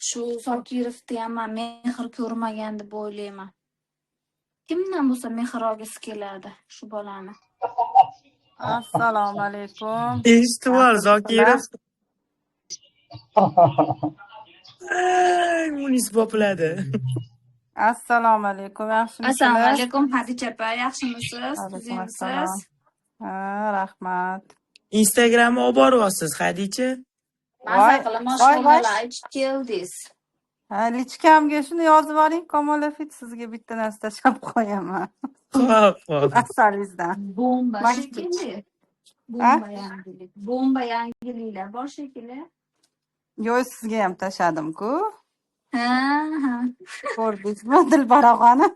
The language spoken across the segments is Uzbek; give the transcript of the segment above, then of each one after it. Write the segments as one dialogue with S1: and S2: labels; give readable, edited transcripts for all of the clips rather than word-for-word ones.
S1: Shu Zokirovni ham men mehr ko'rmagan deb o'ylayman. Kimdan bo'lsa mehr olgisi keladi shu bolani.
S2: Assalomu alaykum.
S3: Eshitib Zokirov. Munis populadi.
S2: Assalomu alaykum. Yaxshimisizlar?
S1: Assalomu alaykum Hadicha opa, yaxshimisiz?
S2: Alaykum
S1: Tuzimsiz?
S2: assalom. Rahmat.
S3: Instagramni olib boryapsiz, Hadicha.
S1: Maza qilib mashg'ulotlar aytib keldingiz.
S2: Lichkamga shuni yozib oling, Komolofit sizga bitta narsa tashlab qo'yaman.
S3: Xo'p.
S2: Asalingizdan.
S1: Bomba
S2: Maktab.
S1: shekilli.
S2: Ha?
S1: Bomba yangiliklar bor shekilli.
S2: Yo'q, sizga ham tashladim-ku.
S1: Ha.
S2: Ko'rdingizmi Dilbarog'ani?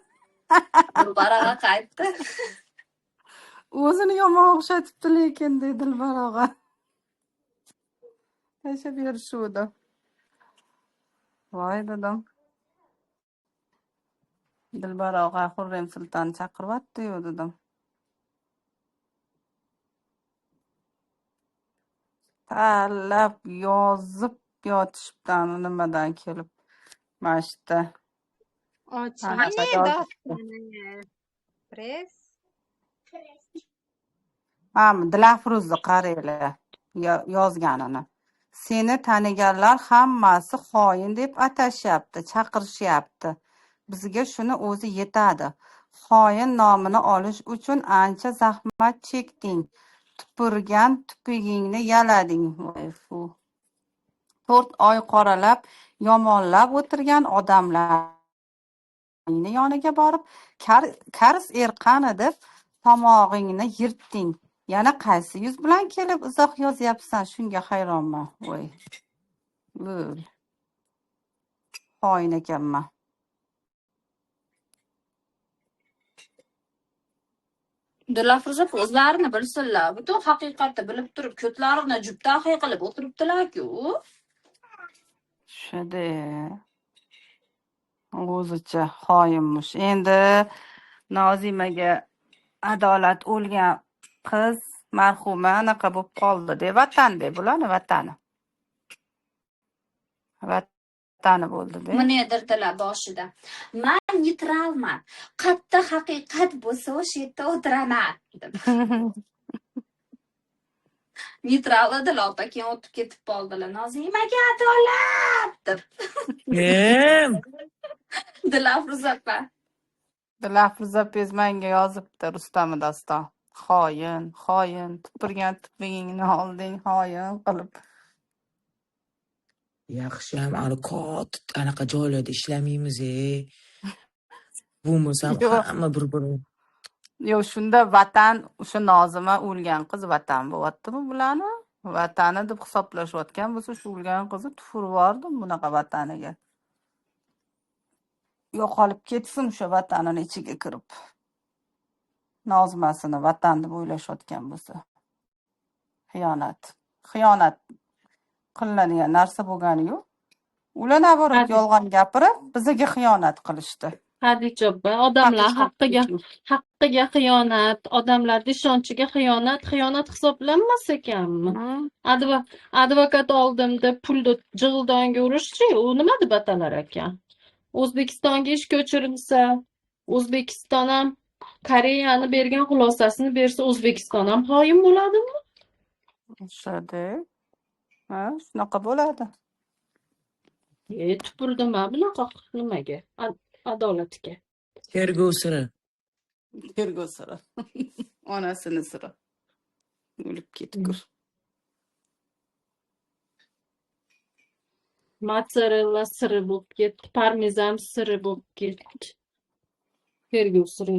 S1: Dilbarog'a qaytdi.
S2: O'zini yomon o'xshatibdi lekin deydi Dilbarog'a. Tashlab berishuvdi. Voy dedim. Dilbarog'a Xurrem Sulton chaqiryapti-yu dedim. Tanlab yozib yotishibdan nimadan kelib mashta.
S4: Press.
S2: Dilafruzni qaranglar yozganini. Seni taniganlar hammasi xoin deb atashyapti, chaqirishyapti. Bizga shuni o'zi yetadi. Xoin nomini olish uchun ancha zahmat chekding. Tupurgan tupugingni yalading. Voy fu. 4 oy qoralab, yomonlab o'tirgan odamlarning yoniga borib, karis erqani deb tomog'ingni yirtding. Yana qaysi yuz bilan kelib izoh yozyapsan? Shunga hayronman. Voy. Bo'l. Xoin ekanman.
S1: Dilafruza o'zlarini bilsinlar. Butun haqiqatni bilib turib, ko'tlarini jubtahiy qilib o'tiribdilar-ku.
S2: Shede. O'zicha xoinmish. Endi Nozimaga adolat o'lgan qiz marhuma anaqa bo'lib qoldi-da, vatanda bularni vatani. Vatani bo'ldi-da.
S1: Meni edirdilar boshida. Men neytralman. Qatta haqiqat bo'lsa o'sha yerda o'tiraman deb. Neytral edilar, opa, keyin o'tib ketib qoldilar. Nozimaga adolat deb. Dilafruza opa.
S2: Dilafruza Pezmanga yozibdi Rustami Daston. Xoin, tupurgan tupugingni olding, xoin qilib.
S3: Yaxshi ham anaqa joylarda ishlamaymiz-e. Bo'lmasa hamma bir-biri.
S2: Yo'q, shunda vatan, o'sha Nozima o'lgan qiz vatan bo'lyaptimi bularni? Vatani deb hisoblashayotgan bo'lsa, shu o'lgan qizni tufurib yubordim bunaqa vataniga. Yo'qolib ketsin o'sha vatanini ichiga kirib. Nozimasini vatan deb o'ylashayotgan bo'lsa. Xiyonat qilinadigan narsa bo'lgani-yu. Ular navorot yolg'on gapirib, bizga xiyonat qilishdi.
S5: Hadicha opa, odamlar haqqiga xiyonat, odamlar ishonchiga xiyonat hisoblanmas ekanmi? Advokat oldim deb pulni jig'ildonga urishchi, u nima deb atalar ekan? O'zbekistonga ish ko'chirilsa, O'zbekiston ham Koreyani bergan xulosasini bersa, O'zbekiston ham xoin bo'ladimi?
S2: O'shada. Shunaqa bo'ladi.
S5: Tupurdima bunaqa nimaga? Adolatga.
S3: Tergov siri.
S2: Onasini siri. O'lib ketgur.
S5: Mozzarella siri bo'lib ketdi, parmezan siri bo'lib ketdi. Tergov siri.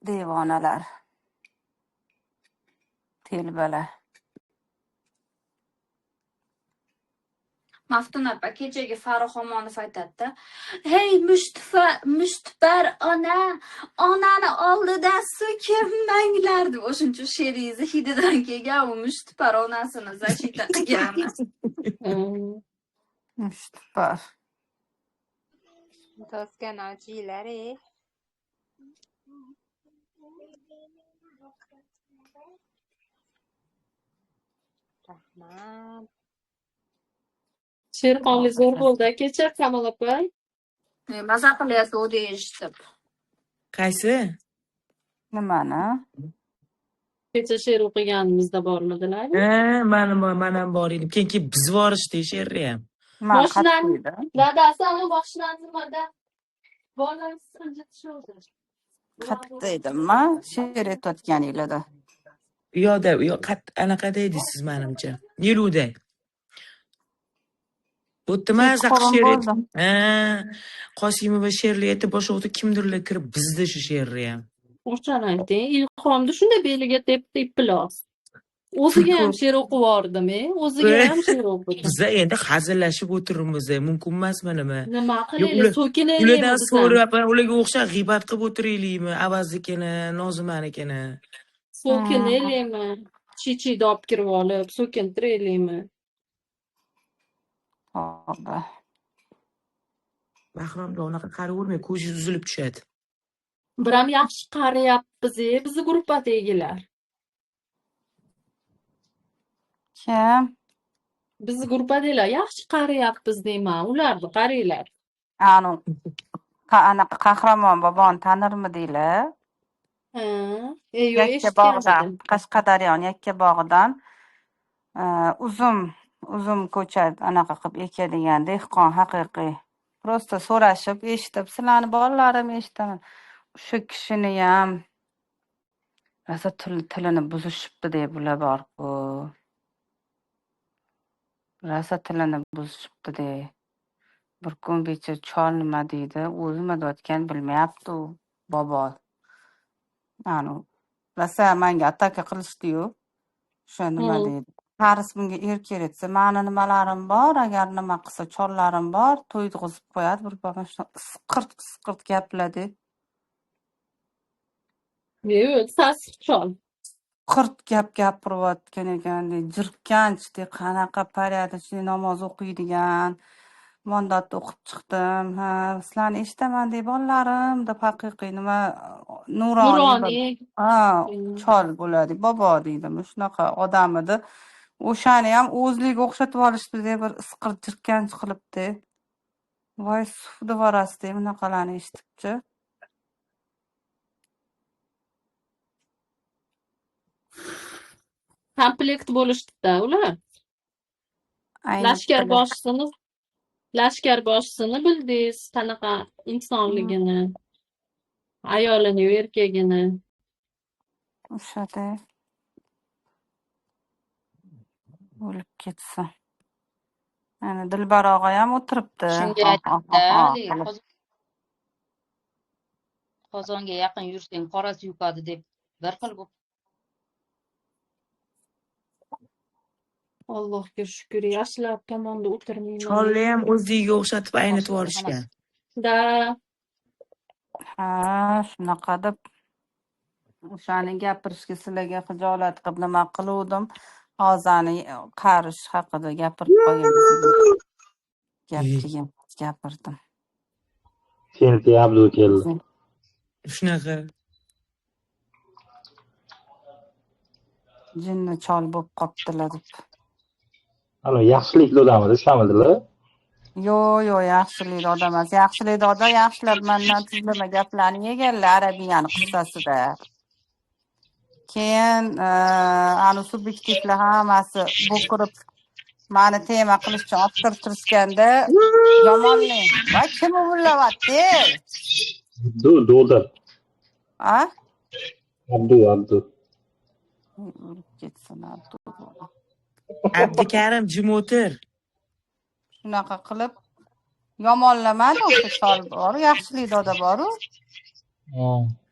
S2: Devonalar. Telbalar.
S1: Maftun opa kechagi Farruh Omonov aytadi. Hey mushtipar onani oldida so'kinmanglar deb o'shuncha she'ringizni hididan kelgan u mushtipar onasini zachita qilgani.
S2: Mushtipar.
S4: Toskanochilar. Rahmat.
S5: Sherqonli zo'r bo'ldi kecha Kamol opa.
S1: Maza qilyapti eshitib.
S3: Qaysi?
S2: Nimani?
S5: Kecha she'r o'qiganimizda bormidilar?
S3: Mana bor edim. Keyin bizib yuborishdi she'rni ham.
S2: Man
S5: Mashinani
S2: qattiq
S5: dadasi ana mashinani nimada bolalar sinjitishdi.
S2: qattiq edimman she'r aytayotganinglarda.
S3: Anaqada edisiz menimcha. Yeluda. Bo'tdimi
S2: Kechqurun
S3: she'r
S2: bo'ldi.
S3: Qosimova she'rli aytib boshqa kimdirlar kirib bizdi shu she'rni ham.
S5: O'shani ayting, ilhomni shunday beliga tepdi iplos. O'ziga ham she'r o'qib yubordim, o'ziga ham she'r o'qidim.
S3: Biz endi hazillashib o'tiribmiz, mumkin emasmi nima?
S5: Nima
S3: Yo'q,
S5: qilaylik, so'kinaylikmi
S3: ulardan
S5: desam.
S3: so'rab, ularga o'xshab g'iybat qilib o'tiraylikmi? Avaznikini, Nozimanikini.
S5: So'kinaylikmi? Chichida olib kirib olib, so'kintiraylikmi?
S2: Xo'p.
S3: Bahromga unaqa qaravermay, ko'zingiz uzilib tushadi.
S5: Bir ham yaxshi qarayapmiz, bizni gruppadagilar.
S2: Kim?
S5: Bizni gruppadagilar yaxshi qarayapmiz deyman, ularni qaranglar.
S2: Anu anaqa qahramon boboni tanirmidinglar?
S5: Ha, yo'q
S2: Yakkabog'dan,
S5: eshitgandim.
S2: Qashqadaryoning Yakkabog'idan uzum ko'cha anaqa qilib ekadigan dehqon haqiqiy. Prosta so'rashib eshitib, sizlarni bolalarim eshitaman. O'sha kishini ham rosa tilini buzishibdi deb bular bor-ku. Rosa tilini buzishibdi deb. Bir kun becha chol nima deydi, o'zi nima deyotgan bilmayapti u bobo. Anu rosa menga ataka qilishdi-yu. O'sha nima deydi. Qaris bunga erkak etsa, mani nimalarim bor, agar nima qilsa chollarim bor, to'yg'izib qo'yadi, bir boqim isqirt gaplardi.
S5: Yo'q, sassiq chol.
S2: Qirt gap gapirayotgan ekandek, jirkanchdi, qanaqa paryadchi namoz o'qiydigan. Mandatda o'qib chiqdim. Ha, sizlarni eshitaman deb bolalarim deb haqiqiy nima nuroniy. Ha, chol bo'ladi, bobo deydimi, shunaqa odam edi. O'shani ham o'zliga o'xshatib olishdi deb bir isqirt jirkanch qilibdi. Voy, suvni vorasida bunaqalarni eshitibchi.
S5: Komplekt bo'lishdi-da ular. Lashkar boshsini bildingiz, qanaqa insonligini, ayolini, erkagini.
S2: O'shada o'lib ketsa. Ana Dilbar og'a ham o'tiribdi.
S4: Shunga aytdi, qozonga yaqin yursang qorasi yupadi deb bir xil bu.
S5: Allohga shukr, yaxshilar tomonda o'tirmayman.
S3: Cholni ham o'ziga o'xshatib aynitib olishgan.
S5: Da.
S2: Ha, shunaqa deb o'shani gapirishga sizlarga xijolat qilib nima qiluvdim. Hozirni qarish haqida gapirib qo'ygan. Gapirdim.
S6: Sensiya Abdu keldi.
S3: Shunaqa.
S2: Jinni chol bo'lib qoptilar deb.
S6: Ana yaxshilikli odamlar shamildilar.
S2: Yo'q, yaxshilik odam emas. Yaxshilik odam yaxshilab mendan tuzlama gaplarni yeganlar Arabiyani qissasida. Keyin anu subyektivlar hammasi bo'kirib meni tema qilish uchun olib kirishganda yomonlik. Va kim uvillayapti?
S6: Abdu.
S2: A?
S6: Abdu.
S2: Ketsin Abdu.
S3: Abdukarim jim o'tir.
S2: Shunaqa qilib yomonlamadi o'sha chol bor, yaxshilik doda bor-u.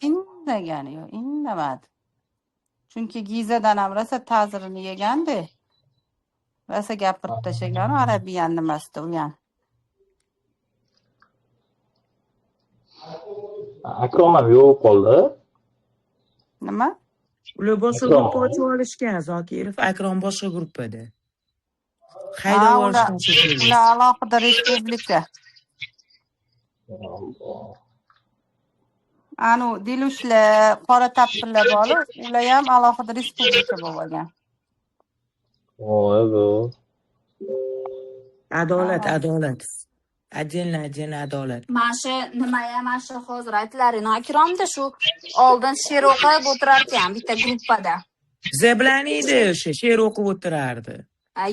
S2: Indagani yo'q, indamadi. Chunki Gizadan ham rosa ta'zirini yegandi. Rosa gapirib tashlagan Arabiyan nimasida u ham.
S6: Akrom ham yo'q qoldi.
S2: Nima?
S3: Ular boshqa gruppa ochib olishgan, Zokirov. Akrom boshqa gruppada. Haydab olishgan shekilli.
S2: Ular alohida respublika. Anu Dilushlar, qora tapillar bor, ular ham alohida respublika bo'lgan.
S6: Voy bu.
S3: Adolat, adolat. Отдельно adolat.
S1: Mana shu mana shu hozir aytlaring Akromda shu oldin she'r o'qib o'tirar ekan bitta gruppada.
S3: Biza bilan edi o'sha she'r o'qib o'tirardi.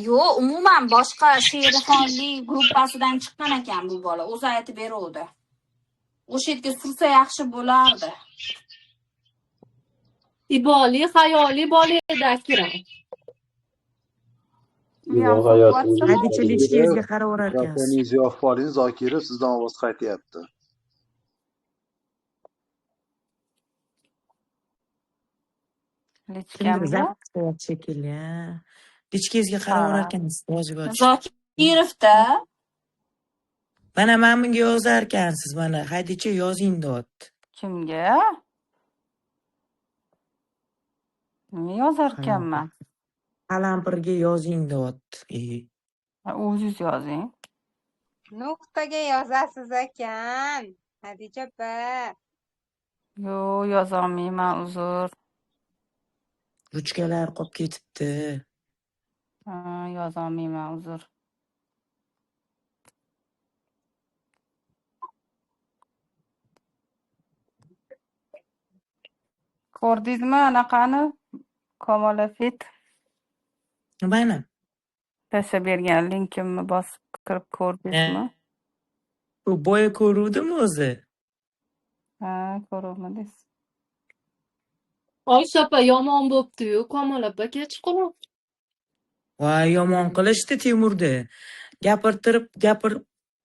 S1: Yo'q, umuman boshqa she'rxonlik gruppasidan chiqqan ekan bu bola. O'zi aytib beruvdi. O'sha yerga sursa yaxshi bo'lardi.
S5: Iboli, xayoli bola edi Akram.
S6: Yo'q, hayot.
S3: Hadicha lichkangizga qarab o'rarkansiz.
S7: Mikrofoningizni yopib oling, Zokirov, sizdan ovoz qaytyapti.
S3: Kimdir
S2: Lichkamda
S3: zabt qilyapti shekilli. Lichkangizga qarab o'rarkansiz.
S1: Zokirovda
S3: Mana bunga yozarkansiz, mana hadicha yozing deyapti.
S2: kimga? Nima yozarkanman?
S3: Qalampirga yozing deyapti.
S2: O'zingiz yozing.
S8: Nuqtaga yozasiz ekan. Hadicha opa.
S2: Yo'q, yozolmayman, uzr.
S3: Ruchkalar qolib ketibdi.
S2: Yozolmayman, uzr. Ko'rdingizmi anaqani? Komolafit
S3: Mana.
S2: tashlab bergan linkimni bosib kirib ko'rdingizmi?
S3: U boya ko'ruvdim o'zi.
S2: Ko'rmadingiz.
S5: Oysha opa yomon bo'pti-yu, Komol opa kech qolib.
S3: Voy, yomon qilishdi Timurda. Gapirib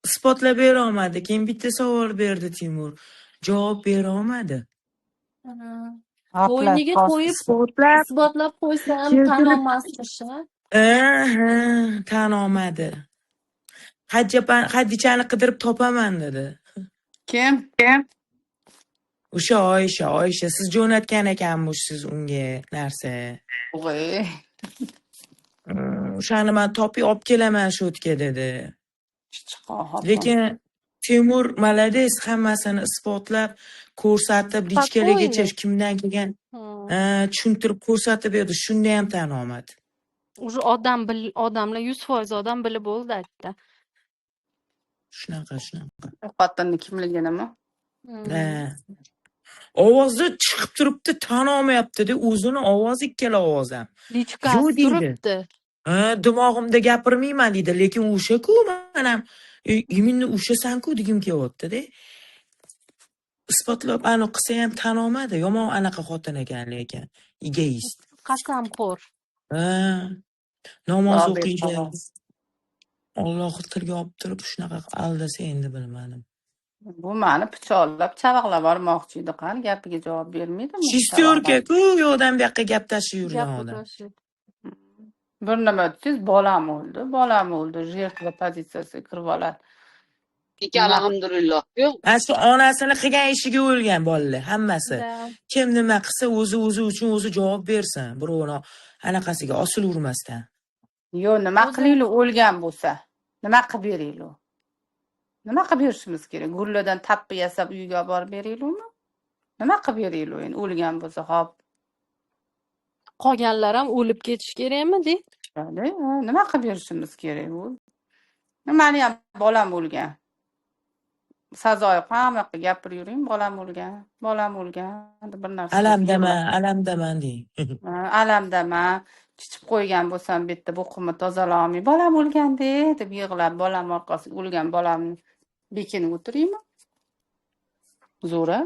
S3: isbotlab bera olmadi. Keyin bitta savol berdi Timur. Javob bera olmadi.
S5: Bo'yniga qo'yib isbotlab qo'ysam tan olmasmish.
S3: Tan olmadi. Hadichani qidirib topaman dedi.
S2: Kim?
S3: O'sha Oyisha siz jo'natgan ekanmisiz unga narsa.
S2: Voy.
S3: O'shani men topib olib kelaman shu yerga dedi. Lekin Timur malades hammasini isbotlab ko'rsatib, lichkaligacha kimdan kelgan tushuntirib ko'rsatib berdi. Shunda ham tan olmadi.
S5: Уже odamlar 100% odam bilib bo'ldi aytdi.
S3: Shunaqa.
S2: Xotinni kimliginimi?
S3: Ovozi chiqib turibdi, tan olmayapti-da, o'zini ovozi ikkala ovoz ham.
S5: Lichkasi turibdi.
S3: Dimog'imda gapirmayman deydi, lekin o'sha-ku men ham imminni o'shasan-ku degim kelyapti-da. Isbotlab aniq qilsa ham tan olmadi. Yomon anaqa xotin ekan lekin. Egoist.
S5: Qasamxo'r.
S3: Namoz o'qiydi. Allohni tilga olib turib shunaqa aldasa endi bilmadim.
S2: Bu meni pichoqlab, chavaqlab bormoqchi edi, qani gapiga javob bermaydimi?
S3: Shestorka-ku, yo'qdan bu yoqqa gap tashib yurgan odam.
S2: Bir nima desangiz, bolam o'ldi, jertva pozitsiyasiga kirib oladi.
S4: Alhamdulillah.
S3: Asli onasini qilgan ishiga o'lgan bolalar hammasi. Kim nima qilsa o'zi uchun o'zi javob bersin. Birovni anaqasiga osil urmasdan.
S2: Yo'q, nima qilaylik o'lgan bo'lsa? Nima qilib beraylik? Nima qilib berishimiz kerak? Gurladan tappi yasab uyga olib borib beraylikmi? Nima qilib beraylik endi o'lgan bo'lsa, hop.
S5: Qolganlar ham o'lib ketish kerakmi de?
S2: Nima qilib berishimiz kerak bu? Meni ham bolam o'lgan. Sazoyi qamoqqa gapirib yuring, bolam o'lgan bir narsa.
S3: Alamdaman deng.
S2: Alamdaman. Chichib qo'ygan bo'lsam, bu yerda buqimni tozalolmay, bolam o'lganda deb yig'lab, bolam orqasiga o'lgan bolamni bekinib o'tiraymi? Zo'ra.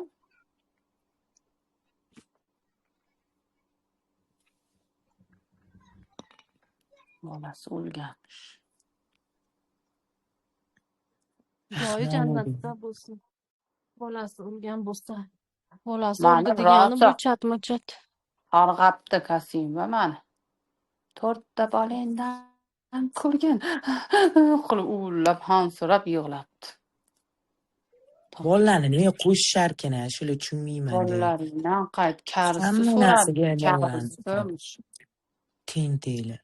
S2: Bolasi o'lganmish.
S5: Joyi jannatda bo'lsin. Bolasi o'lgan bo'lsa, bolasi o'ldi degani bu chatma-chat.
S2: Qarg'abdi Kasima meni. 4 ta bolangdan ko'rgan. Qilib uvlab, hansirab yig'labdi.
S3: Bolalarni nega qo'shisharkan, shuni tushunmayman.
S2: Bolalardan qayt karisi so'radi.
S3: Tenteli.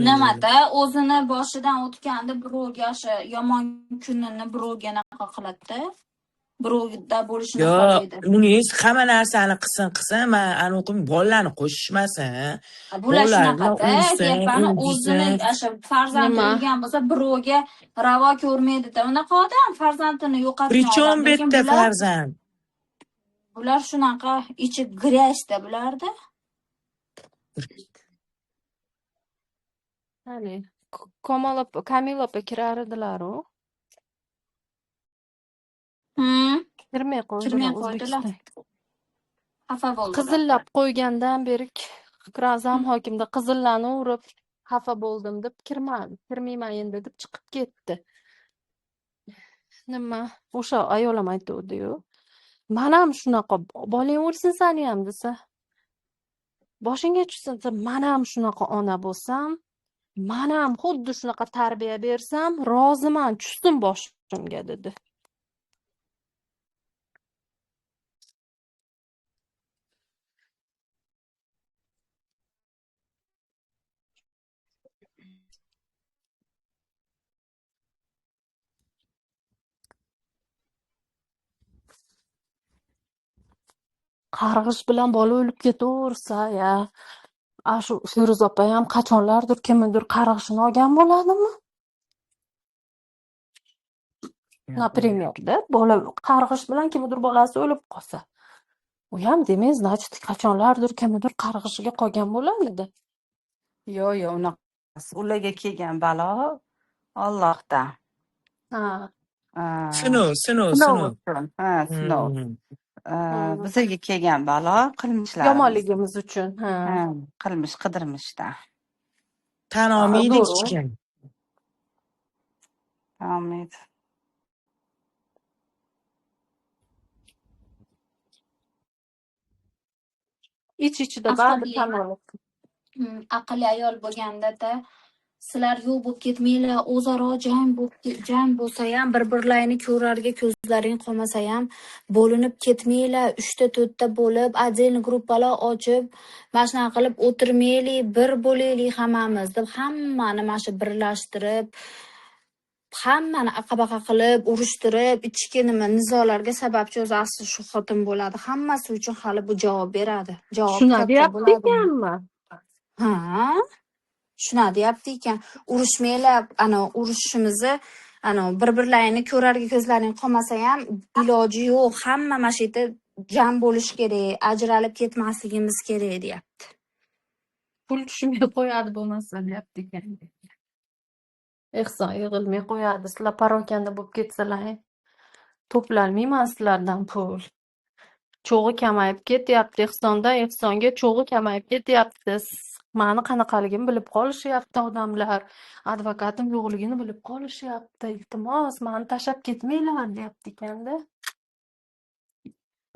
S1: Nimada o'zini boshidan o'tganda birovga o'sha yomon kunini birovga naqa qiladi-da. birovda bo'lishini
S3: Yo,
S1: xohlaydi.
S3: uningiz hamma narsani qilsin, man anaqa bolalarni qo'shishmasin.
S1: Bular
S3: Bolalar bilan
S1: shunaqada
S3: o'ysin,
S1: deyapmani, o'zini
S3: o'lsin.
S1: o'sha farzandi
S5: Nima?
S1: o'lgan bo'lsa birovga ravo ko'rmaydida. Unaqa odam farzandini yo'qotgan
S3: Prichom
S1: odam.
S3: bu
S1: Lekin
S3: yerda farzand?
S1: bular shunaqa ichi grязьda bularda.
S5: Hani Kamil opa kirar edilar-u. Kirmay
S1: Kirmay
S5: qo'ydilar
S1: qo'ydilar.
S5: O'zbekiston.
S1: Xafa bo'ldilar.
S5: Qizillab qo'ygandan beri Kirazam hokimda qizillarni urib xafa bo'ldim deb kirmayman endi deb chiqib ketdi. Nima? O'sha ayolim aytuvdi-yu. "Men ham shunaqa bolang o'lsin seni ham" desa. Boshingga tushsa, "Men ham shunaqa ona bo'lsam, men ham xuddi shunaqa tarbiya bersam, roziman, tushsin boshimga" dedi. Qarg'ish bilan bola o'lib ketaversa, ya. Shu Feruz opa ham qachonlardir kimnidir qarg'ishini olgan bo'ladimi? Например-da, bola qarg'ish bilan kimnidir bolasi o'lib qolsa. U ham demak, значит, qachonlardir kimnidir qarg'ishiga qolgan bo'ladi-da.
S2: Yo'q, unaqa emas. Ularga kelgan balo Allohdan.
S5: Ha.
S3: Sinov.
S2: uchun. Ha, sinov. Bizga kelgan balo qilmishlar.
S5: Yomonligimiz uchun. Ha.
S2: Qilmish qidirmishdan.
S3: Tan olmaydi
S5: To'g'ri.
S3: hech kim.
S2: Olmaydi.
S5: Ich-ichida baribir tan oladi.
S1: Aqlli ayol bo'lganda-da sizlar yo'q bo'lib ketmanglar, o'zaro jang bo'lsa ham, bir-birlarini ko'rarga ko'zlaring qolmasa ham, bo'linib ketmanglar, 3ta 4ta bo'lib, отдельный gruppalar ochib, mana shunaqa qilib o'tirmaylik, bir bo'laylik hammamiz deb hammani mana shu birlashtirib, hammani aqabaqa qilib, urushtirib, ichki nizolarga sababchi o'zi asli shu xotin bo'ladi. Hammasi uchun hali bu javob beradi. Javob
S5: Shuna
S1: katta
S5: deyapti
S1: bo'ladi.
S5: ekanmi?
S1: Ha? Shuna deyapti ekan. Urushmanglar, urushishimizni, bir-birlarini ko'rarga ko'zlaring qolmasa ham iloji yo'q. Hamma mana shu yerda jam bo'lish kerak, ajralib ketmasligimiz kerak deyapti.
S5: Pul tushmay qo'yadi bo'lmasa deyapti ekan. Ehson yig'ilmay qo'yadi. Sizlar parokanda bo'lib ketsalar, to'planmayman sizlardan pul. Cho'g'i kamayib ketyapti Ehsonda, Ehsonga cho'g'i kamayib ketyapti. Mani qanaqaligimni bilib qolishyapti odamlar. Advokatim yo'qligini bilib qolishyapti. Iltimos, mani tashlab ketmanglar deyapti ekanda.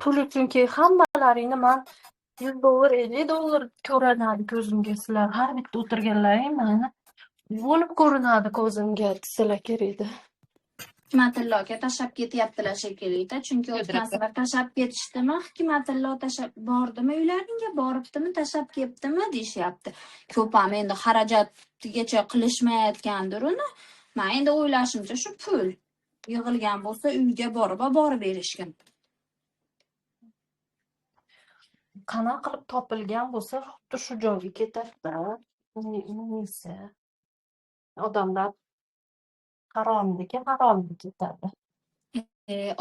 S5: Pul uchunki hammalaringni men $100, $50 ko'rinadi ko'zimga. Sizlar har bitta o'tirganlaring mani bo'lib ko'rinadi ko'zimga desalar kerakda.
S1: Hikmatilloga tashlab ketyaptilar shekilli-da, chunki o'tgan safar tashlab ketishdimi, Hikmatillo tashlab bordimi, uylaringga boribdimi, tashlab ketdimi deyishyapti. Ko'p ham endi xarajatgacha qilishmayotgandir uni. Men endi o'ylashimcha shu pul yig'ilgan bo'lsa uyga borib berishgan.
S5: Qanaqa qilib topilgan bo'lsa, xuddi shu joyga ketadi-da. Nisi. Odamlar haromga ketadi.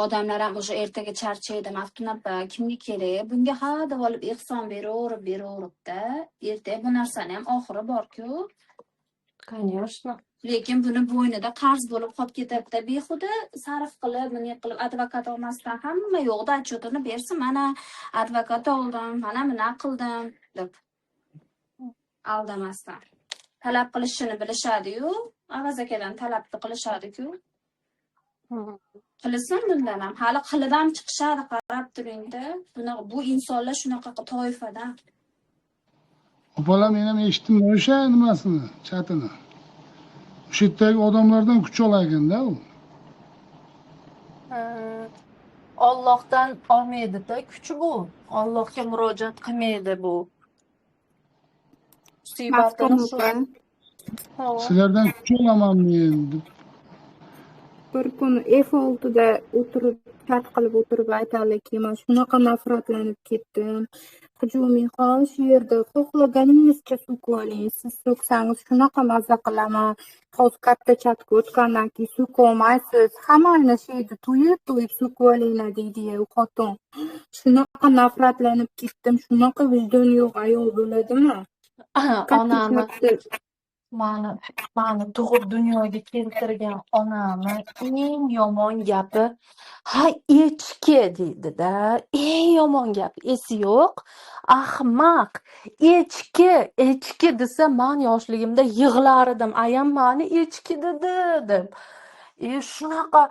S1: Odamlar ham o'sha ertaga charchaydi. Maftun opa, kimga kerak? Bunga ha deb olib ehson beraverib-da. Ertaga bu narsani ham oxiri bor-ku.
S5: Конечно.
S1: Lekin buni bo'ynida qarz bo'lib qolib ketadi-da. Behuda sarf qilib, buni qilib advokat olmasdan hamma yo'qda отчетini bersin. Mana advokat oldim, mana buni qildim deb. Aldamasdan. Talab qilishini bilishadi-yu, avazakadan talabni qilishadi-ku. Qilsin bundan ham. Hali qilidan chiqishadi, qarab turing-da. Bu insonlar shunaqa toifadan.
S9: Opalar, men ham eshitdim o'sha nimasini, chatini. O'sha yerdagi odamlardan kuch olaganda u.
S5: Allohdan olmaydi-da kuchi bu. Allohga murojaat qilmaydi bu. Musibatini shu.
S9: Sizlardan kuch olaman men deb
S8: Bir kuni F6'da o'tirib, chat qilib o'tirib aytaylik, man shunaqa nafratlanib ketdim. Hujumiy shu yerda xohlaganingizcha so'kib oling. Siz so'ksangiz shunaqa maza qilaman. Hozir katta chatga o'tgandan keyin so'kolmaysiz. Hammani shuyda to'yib so'kib olinglar deydi-ya u xotin. Shunaqa nafratlanib ketdim. Shunaqa vijdon yo'q ayol bo'ladimi? Katta
S5: Onamni
S8: chatda
S5: mani tug'ib dunyoga keltirgan onamni eng yomon gapi ha echki deydi-da. Eng yomon gapi esi yo'q. Ahmaq. Echki desa men yoshligimda yig'lardim. Ayam mani echki dedi deb. Shunaqa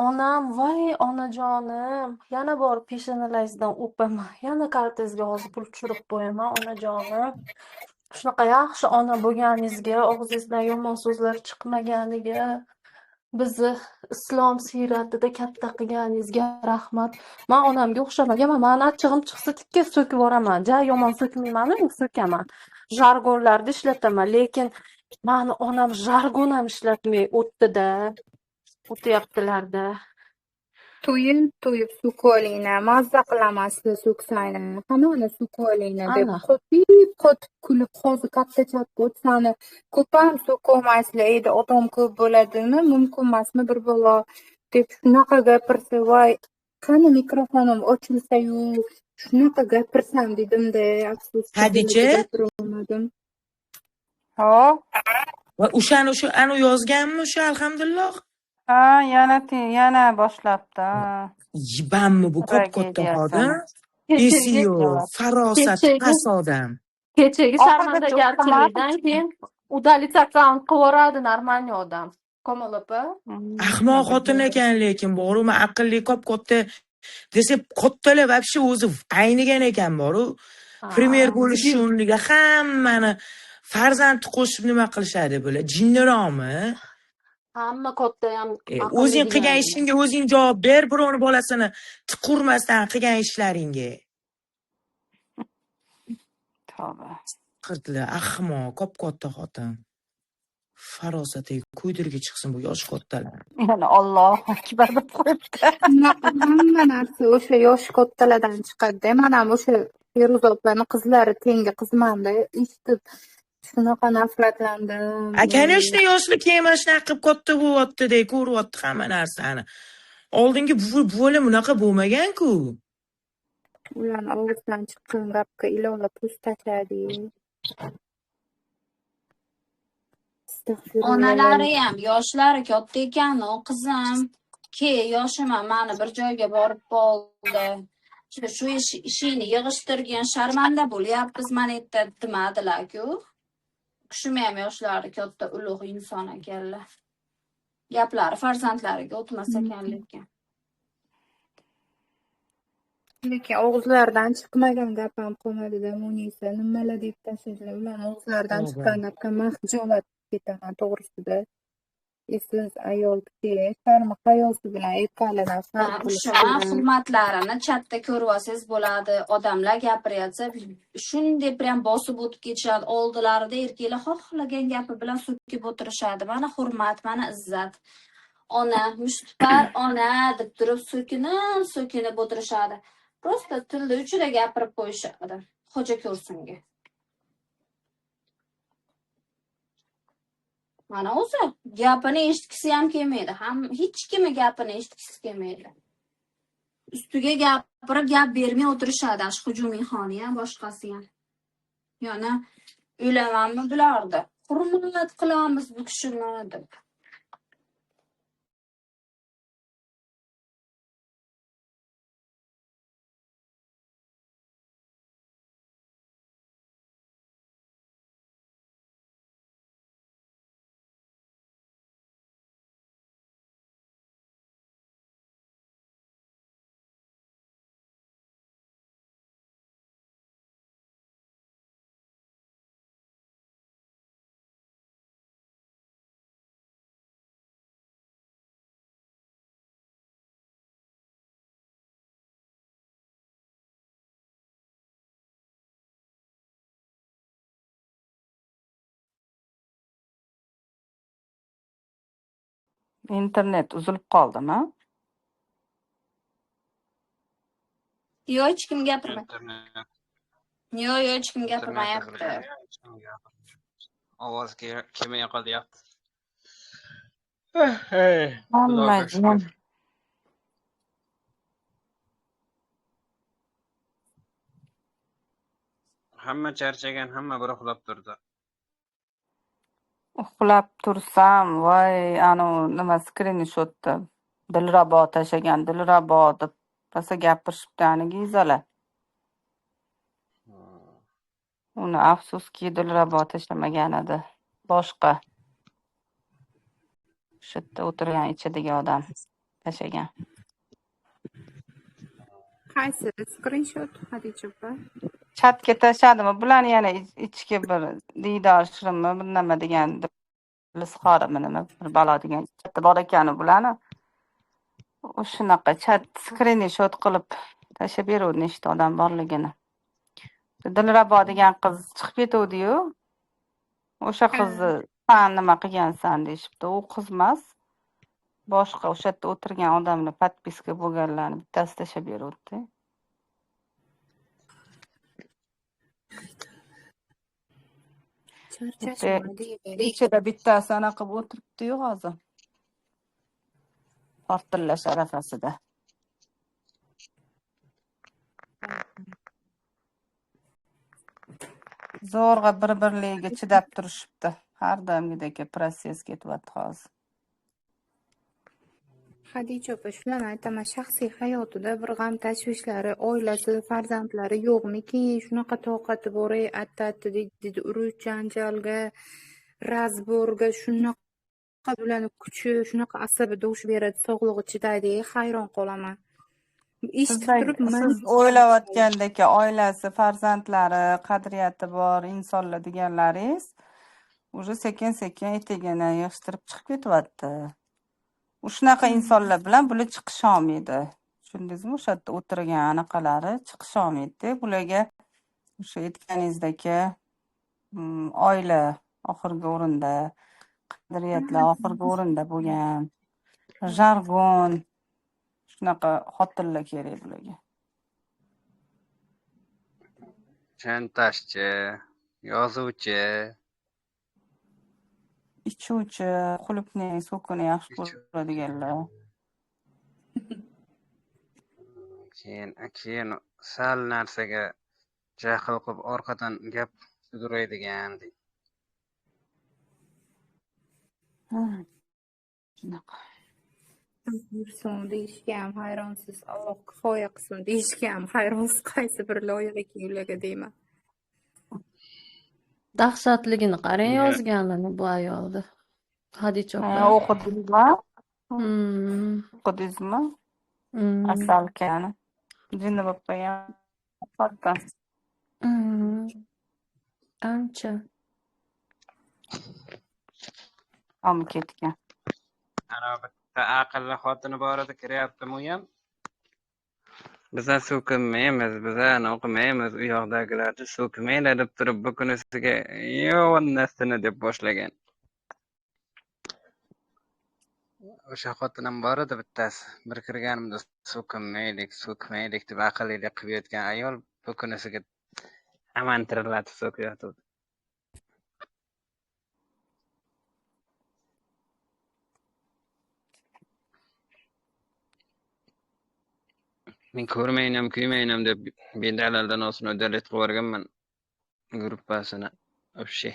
S5: onam voy onajonim yana borib peshonalangizdan o'paman. Yana kartangizga hozir pul tushirib qo'yaman onajonim. Shunaqa yaxshi ona bo'lganingizga, og'zingizdan yomon so'zlar chiqmaganiga, bizni islom siyratida katta qilganingizga rahmat. Men onamga o'xshamaganman. Men achchig'im chiqsa tikka so'kib yuboraman. Ja yomon so'kmayman, so'kaman. Jargonlarda ishlataman, lekin meni onam jargon ham ishlatmay o'tyaptilarda.
S8: to'yib so'kib olinglar. Mazza qilaman sizlar so'ksanglar. Hammani so'kib olinglar deb
S5: Ana.
S8: qotib kulib hozir katta chatga o'tsani ko'p ham so'kolmaysizlar. Edi odam ko'p bo'ladimi? Mumkin emasmi bir balo deb shunaqa gapirsa, voy qani mikrofonim ochilsa-yu shunaqa gapirsam dedim-da, afsuski
S3: Hadicha?
S8: gapirolmadim.
S2: Hop.
S3: Va anu yozganmi o'sha alhamdulillah?
S2: Ha, yana boshlabdi.
S3: Yibanmi bu katta xodim? Esi
S5: Kechagi
S3: yo'q, farosat,
S5: kechagi
S3: past odam.
S5: kechagi
S2: Oxirida
S5: sharmandagarchilikdan keyin udalить akkaunt qilib yuboradi normalniy odam. Komil opa.
S3: Ahmoq xotin ekan, lekin boru aqlli katta desa kattalar вообще o'zi aynigan ekan boru. Primer bo'lish uchun o'rniga hammani farzandni qo'shib nima qilishadi bular? Jinniroqmi?
S5: Hamma katta ham
S3: O'zing
S5: aqlli
S3: qilgan
S5: degan.
S3: ishingga o'zing javob ber, birovni bolasini tiqurmasdan qilgan ishlaringga.
S2: Tavba.
S3: Qirtlar, ahmoq, katta xotin. Farosati ko'ydirga chiqsin bu yosh kattalar.
S2: Yana Allohu akbar deb qo'yibdi.
S8: Hamma narsa o'sha yosh kattalardan chiqadi. Men ham o'sha Feruza opani qizlari tengi qizmanda eshitib shunaqa nafratlandim.
S3: Конечно, yoshlik emas shunaqa qilib katta bo'lyapti-da, ko'ryapti hamma narsani. Oldingi buvilar bunaqa bo'lmagan-ku.
S8: Ularni og'zidan chiqqan gapga ilova pus tashladi.
S1: Onalari ham yoshlari katta ekan, o qizim. Yoshim ham mani bir joyga borib qoldi. Shu ishini yig'ishtirgan sharmanda bo'lyapmiz, mana yerda demadilar-ku. Kishim ham yoshlari katta ulug' inson ekanlar. Gaplari farzandlariga o'tmas ekan lekin.
S8: Lekin og'izlaridan chiqmagan gap ham qolmadi-da, Munisa. Nimalar deb tashladilar? Ularni og'izlaridan chiqqan gapga men hijolat ketaman to'g'risida. Siz ayol kishi sharmi hayosi bilan erkaklardan farq
S1: O'sha hurmatlarini chatda ko'rib olsangiz bo'ladi. Odamlar gapiryapsa, shunday prям bosib o'tib ketishadi. Oldilarida erkaklar xohlagan gapi bilan so'kib o'tirishadi. Mana hurmat, mana izzat. Ona, mushtipar ona deb turib so'kinib o'tirishadi. Prosta tilda uchida gapirib qo'yishadi. Xo'ja ko'rsinga. Mana o'zi gapini eshitgisi ham kelmaydi. Hech kimni gapini eshitgisi kelmaydi. Ustiga gapirib gap bermay o'tirishadi. Hujumiy xoni ham boshqasi ham. Yana o'lamanmi bulardi. Hurmat qilamiz bu kishini deb.
S2: Internet uzilib qoldimi?
S1: Yo'q, hech kim gapirmayapti.
S10: internet
S1: Yo'q, hech kim
S10: internetda
S1: gapirmayapti.
S10: qilishadi. Ovoz kelmay qolyapti.
S2: Hamma
S10: Xudoga shukr. Hamma charchagan, hamma bir uxlab turdi.
S2: uxlab tursam, voy, nima skrinshotda Dilrabo tashagan, Dilrabo deb rosa gapirishibdi gizalar. Uni afsuski Dilrabo tashamagan edi. Boshqa. Shu yerda o'tirgan ichidagi odam tashagan.
S8: Qaysi screenshot Xadicha opa?
S2: Chatga tashladimi? Bularni yana ichki bir diydor shirinmi, bir nima degan lisxorimi nima bir balo degan chatda bor ekan bularni. O'shunaqa chat screenshot qilib tashlab beruvdi nechta odam borligini. Dilrabo degan qiz chiqib ketuvdi-yu. O'sha qizni sen nima qilgansan deyishibdi. U qiz emas. Boshqa o'sha yerda o'tirgan odamni podpiska bo'lganlarni bittasi tashlab beruvdi. Ichida bittasi anaqa qilib o'tiribdi-yu hozir. Tortillash arafasida. Zo'rg'a bir-birligiga chidab turishibdi. Har doimgidek proses ketyapti hozir.
S8: Xadicha opa, shularni aytaman, shaxsiy hayotida bir g'am tashvishlari, oilasi, farzandlari yo'qmiki, shunaqa toqati bor, attati deydi, urush janjalga, razborga, shunaqa ularni kuchi, shunaqa asabi do'sh beradi, sog'lig'i chidaydi, hayron qolaman. Eshitib turib,
S2: Siz o'ylayotgandek oilasi, farzandlari, qadriyati bor insonlar deganlaringiz уже sekin-sekin etigini yig'ishtirib chiqib ketyapti. Shunaqa insonlar bilan bular chiqisholmaydi. Tushundingizmi? O'sha yerda o'tirgan anaqalari chiqisholmaydi. Bularga o'sha aytganingizdagi oila oxirgi o'rinda, qadriyatlar oxirgi o'rinda bo'lgan, jargon, shunaqa xotinlar kerak bularga.
S10: Chantajchi, yozuvchi,
S2: Ichuvchi, qulupning so'kini yaxshi ko'radiganlar.
S10: keyin sal narsaga jahl qilib orqadan gap sudraydigan.
S2: Shunaqa.
S8: yursin deyishga ham hayronsiz, Alloh kifoya qilsin deyishga ham hayronsiz, qaysi bir loyiqaki ularga deyman.
S5: Dahshatligini qarang yozganini bu ayolni. Xadicha opa.
S2: O'qidingizmi?
S5: Hmm.
S2: O'qidingizmi?
S5: Hmm.
S2: Asalkani. Jinni bo'lib qolgan. Hatto.
S5: Ancha.
S2: Olib ketgan.
S10: Ana bitta aqlli xotini bor edi, kiryaptimi u ham? Biza so'kinmaymiz, bizani o'qimaymiz, u yoqdagilarni so'kmaylar deb turib, bu kunisiga yovannasini deb boshlagan. O'sha xotinim bor edi bittasi. Bir kirganimda so'kmaylik deb aqllilik qilib yotgan ayol bu kunisiga hamon tirillatib so'kayotdi. Men ko'rmaynam, kuymaynam deb bedalaldan osini udalet qilib yuborganman gruppasini. Вообще.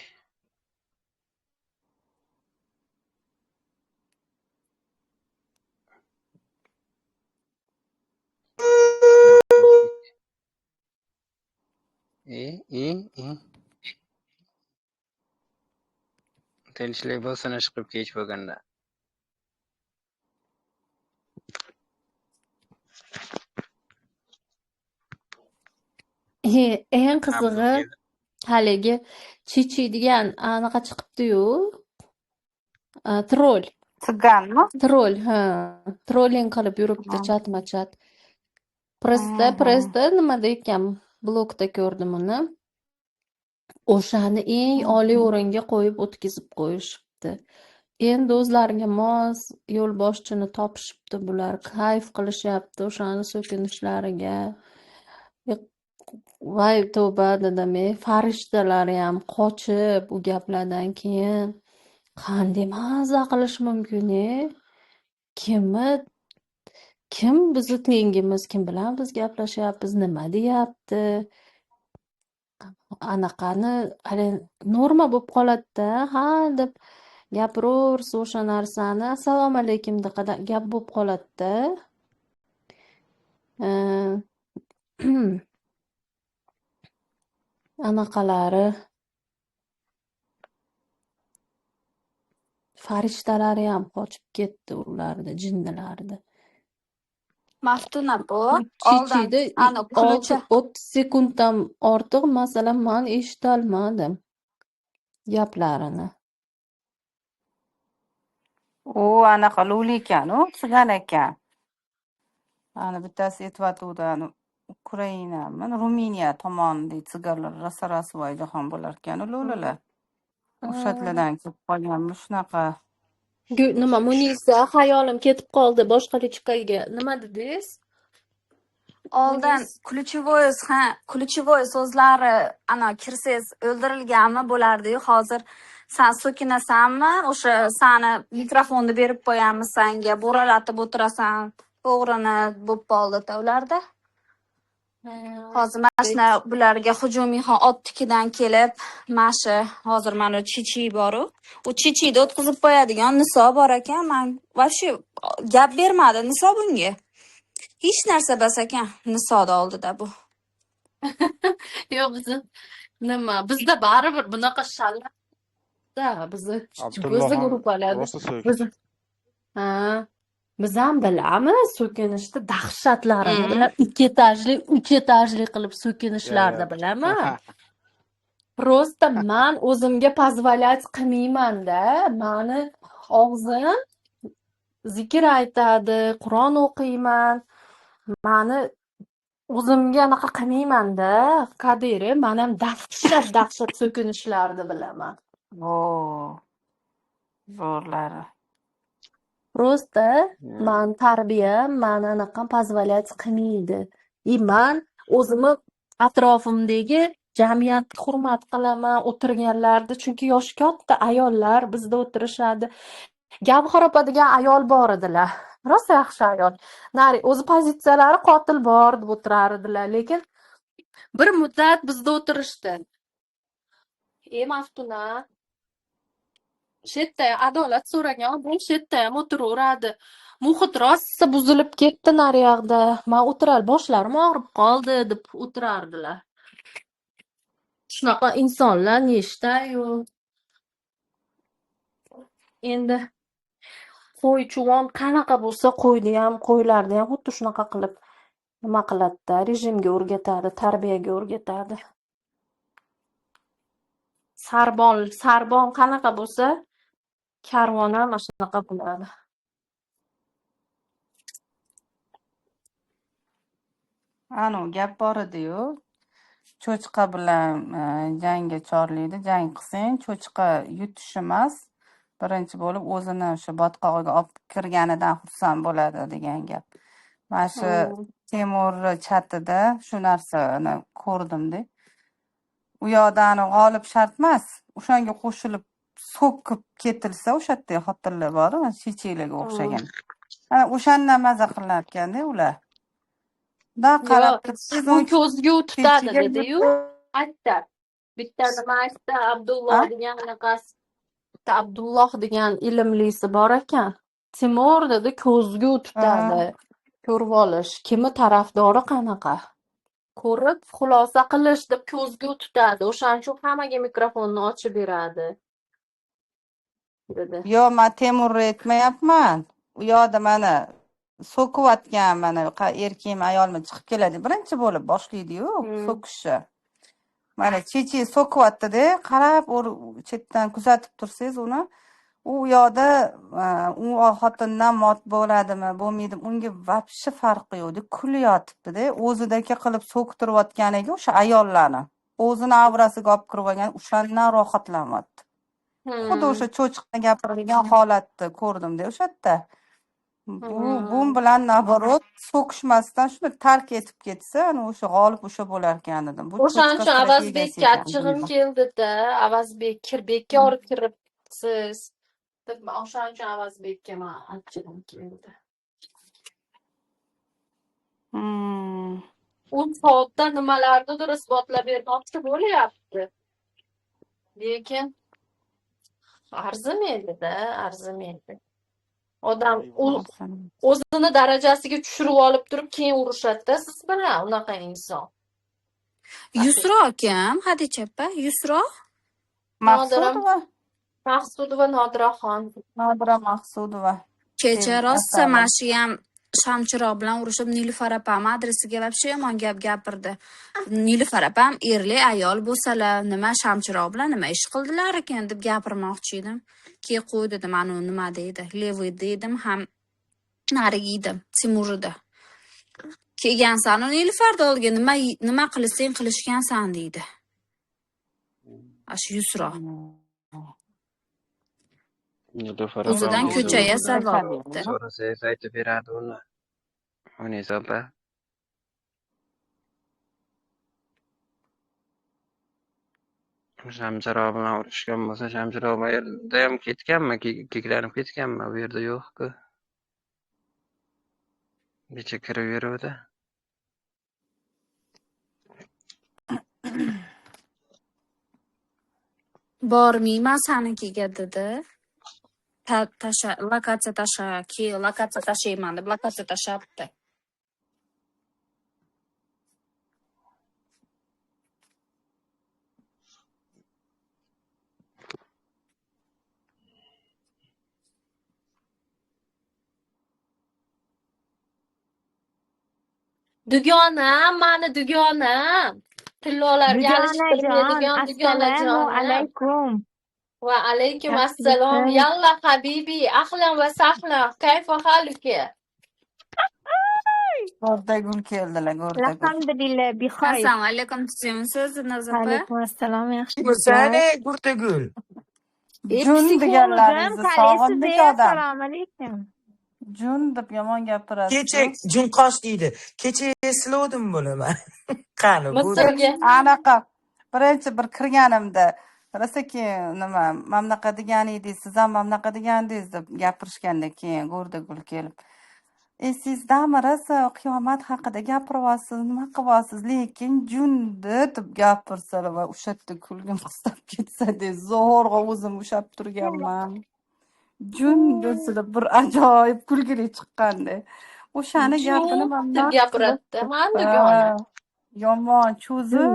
S10: Tinchlik bo'lsin chiqib kech bo'lganda.
S5: Eng qizig'i haligi Chichi degan anaqa chiqibdi-yu. Troll.
S2: Tsiganmi?
S5: Troll, ha. Trolling qilib yuribdi chatma-chat. Pressda nimada ekan, blogda ko'rdim uni. O'shani eng oliy o'ringa qo'yib o'tkazib qo'yishibdi. Endi o'zlariga mos yo'lboshchini topishibdi bular. Kayf qilishyapti o'shani so'kinishlariga. Voy tavba dedim, farishtalariyam qochib u gaplardan keyin qanday maza qilish mumkin? Kim bizni tengimiz, kim bilan biz gaplashyapmiz, nima deyapti? Anaqani norma bo'lib qoladi-da, ha deb gapiraversa o'sha narsani assalomu alaykum degan gap bo'lib qoladi-da. Anaqalari farishtalari ham qochib ketdi ularni, jinnilarni.
S1: Maftuna bu
S5: Chichiyda
S1: oldin kulcha
S5: 30 sekunddan ortiq masalan men eshitolmadim gaplarini.
S2: U anaqa lo'li ekan, u chigan ekan. Ana bittasi aytyapti, Ukrainami, Ruminiya tomonida tsiganlar rosa rasvoy jahon bo'lar ekan, lo'lilar. O'shatlardan kelib qolganmi shunaqa.
S5: Nima Munisa, xayolim ketib qoldi boshqa lichkaga. Nima dedingiz?
S1: oldin ключевой so'zlari kirsangiz o'ldirilganmi bo'lardi-yu, hozir sen so'kinasanmi, o'sha seni mikrofonni berib qo'yamiz senga, bo'ralatib o'tirasan, o'g'rini bo'lib qoldi ularda. Hozir mana bularga hujumiy ottikidan kelib, mana hozir mana Chichi bor-u, u Chichida o'tkazib qo'yadigan Niso bor ekan. Men вообще gap bermadi Niso bunga. Hech narsa bas ekan Nisoda oldida bu.
S5: Yo'q, bizda baribir bunaqa shalda, bizni o'zi guruhlanadi. Ha, biz ham bilamiz so'kinishda dahshatlarini, bilan 2 etajli, 3 etajli qilib so'kinishlarni bilaman. Просто men o'zimga позволять qilmayman-da. Meni og'zim zikr aytadi, Qur'on o'qiyman. Meni o'zimga anaqa qilmayman-da. Qadiri, men ham dahshat so'kinishlarni bilaman.
S2: Zo'rlari.
S5: Просто men tarbiyam meni anaqa позволять qilmaydi. Men o'zimni atrofimdagi jamiyatni hurmat qilaman, o'tirganlarni, chunki yoshi katta ayollar bizda o'tirishadi. Gap xaropa ayol bor edilar. Rosa yaxshi ayol. Nari o'zi pozitsiyalari qotil bor deb o'tirar edilar, lekin bir muddat bizda o'tirishdi. Maftuna shetda adolat so'ragan odam shetda ham o'tiraveradi. Muhit rosa buzilib ketdi naryoqda. Men o'tirar, boshlarim og'rib qoldi deb o'tirardilar. Shunaqa insonlar nechta-yu. Endi qo'y chuvon qanaqa bo'lsa, qo'ylarni ham xuddi shunaqa qilib nima qiladi-da, rejimga o'rgatadi, tarbiyaga o'rgatadi. Sarbon qanaqa bo'lsa, karvon ham shunaqa bo'ladi.
S2: Gap bor edi-yu. Cho'chqa bilan jangga chorlaydi. Jang qilsang, cho'chqa yutish emas, birinchi bo'lib o'zini o'sha botqog'iga olib kirganidan xursand bo'ladi degan gap. Mana shu Temur chatida shu narsani ko'rdim-da. U yoqda g'olib shart emas, o'shanga qo'shilib so'kib ketilsa, o'sha yerda xotinlar bor, Chichilarga o'xshagan. Ana o'shandan maza qilarkan-da ular. Da qarab
S5: bu ko'zga tutadi dedi-yu. Aytdi. Bitta nima aytdi, Abdulloh degan anaqasi. Abdulloh degan ilmlisi bor ekan. Timur dedi, ko'zga tutadi. Ko'rib olish, kimi tarafdori qanaqa? Ko'rib xulosa qilish deb ko'zga tutadi. O'shaning uchun hammaga mikrofonni ochib beradi. dedi.
S2: Yo, men Temurni aytmayapman. U yoqda mana so'kiyotgan mana erkakmi ayolmi chiqib keladi. Birinchi bo'lib boshlaydi-yu so'kishni. Mana Chichi so'kiyotdi-da, qarab chetdan kuzatib tursangiz uni, u yoqda u xotindan mot bo'ladimi, bo'lmaydimi, unga vobshe farqi yo'q. Kulyotibdi-da, o'zidagi qilib so'ktirayotganiga o'sha ayollarni o'zini avrasiga olib kirib olgan, o'shandan rohatlanyapti. Xuddi o'sha cho'chiqni gapiradigan holatni ko'rdim-da o'sha yerda. Bu bilan naborot so'kishmasdan shuni tark etib ketsa, ana o'sha g'olib o'sha bo'lar ekan dedim. Bu
S5: O'shaning
S2: cho'chqa
S5: uchun
S2: strategiyasi
S5: Avazbekka
S2: ekan.
S5: achchig'im keldida. Bekka olib kiribsiz. deb o'shaning uchun Avazbekka man achchig'im keldi.
S2: Hmm.
S5: 10 soatda nimalarnidir isbotlab bermoqchi bo'lyapti. Lekin arzimaydi. Odam o'zini darajasiga tushirib olib turib, keyin urushadi-da siz bilan unaqa inson.
S1: Yusro kim? Hadicha opa, Yusro?
S2: Maqsudova.
S5: Maqsudova Nodiraxon.
S2: Nodira Maqsudova.
S1: Kecha rosa mana shu ham Shamchiroq bilan urushib Nilufar opam adresiga вообще yomon gap gapirdi. Nilufar opam erli ayol bo'lsalar, nima Shamchiroq bilan nima ish qildilar ekan deb gapirmoqchi edim. Keyin qo'y dedim, anu nima deydi? Levoy dedim, ham narigi edim, Timurida. Kelgansan Nilufarda oldiga nima qilsang qilishgansan deydi. Ash Yusro. O'zidan ko'chaga sabab bo'ldi.
S10: So'rasangiz aytib beradi uni. Unis opa. Shamchiroq bilan urushgan bo'lsa, Shamchiroq bu yerda ham ketganmi? Keklanib ketganmi? Bu yerda yo'q-ku. Necha kirib yuruvdi?
S1: Bormayman sanikiga dedi. Lokatsiya tashlayman deb lokatsiya tashlabdi.
S5: Dugonam, mani dugonam. Tillolarga alishtirmaydigan
S8: Assalomu alaykum.
S5: Va alaykum assalom. Yalla habibi, ahlan va sahlan. Kayfa haluka?
S2: Go'rdagul keldilar, go'rdagul.
S8: Alhamdulillah, bixoy.
S1: Assalomu alaykum, sizsiz Nazar opa?
S8: Alaykum assalom, yaxshi.
S3: Sani Gurtagul.
S2: Jun deganlaringizni sog'indik odam.
S8: Assalomu alaykum.
S2: Jun deb yomon gapirasiz.
S3: Kecha Junqosh deydi. Kecha eslovdim buni men. Qani bu.
S2: Anaqa birinchi bir kirganimda rosaki nima mamnaqa degan edingiz, siz ham mamnaqa degandingiz deb gapirishgandan keyin Go'rdagul kelib. Sizdami rosa qiyomat haqida gapiryapsiz, nima qilyapsiz, lekin jundi deb gapirsalar va o'sha yerda kulgim qistab ketsa deb zo'rg'a o'zim ushab turganman. Jundasida bir ajoyib kulgili chiqqandi. O'shani gapini
S5: deb gapiratdi. Mani dugonam.
S2: Yomon cho'zib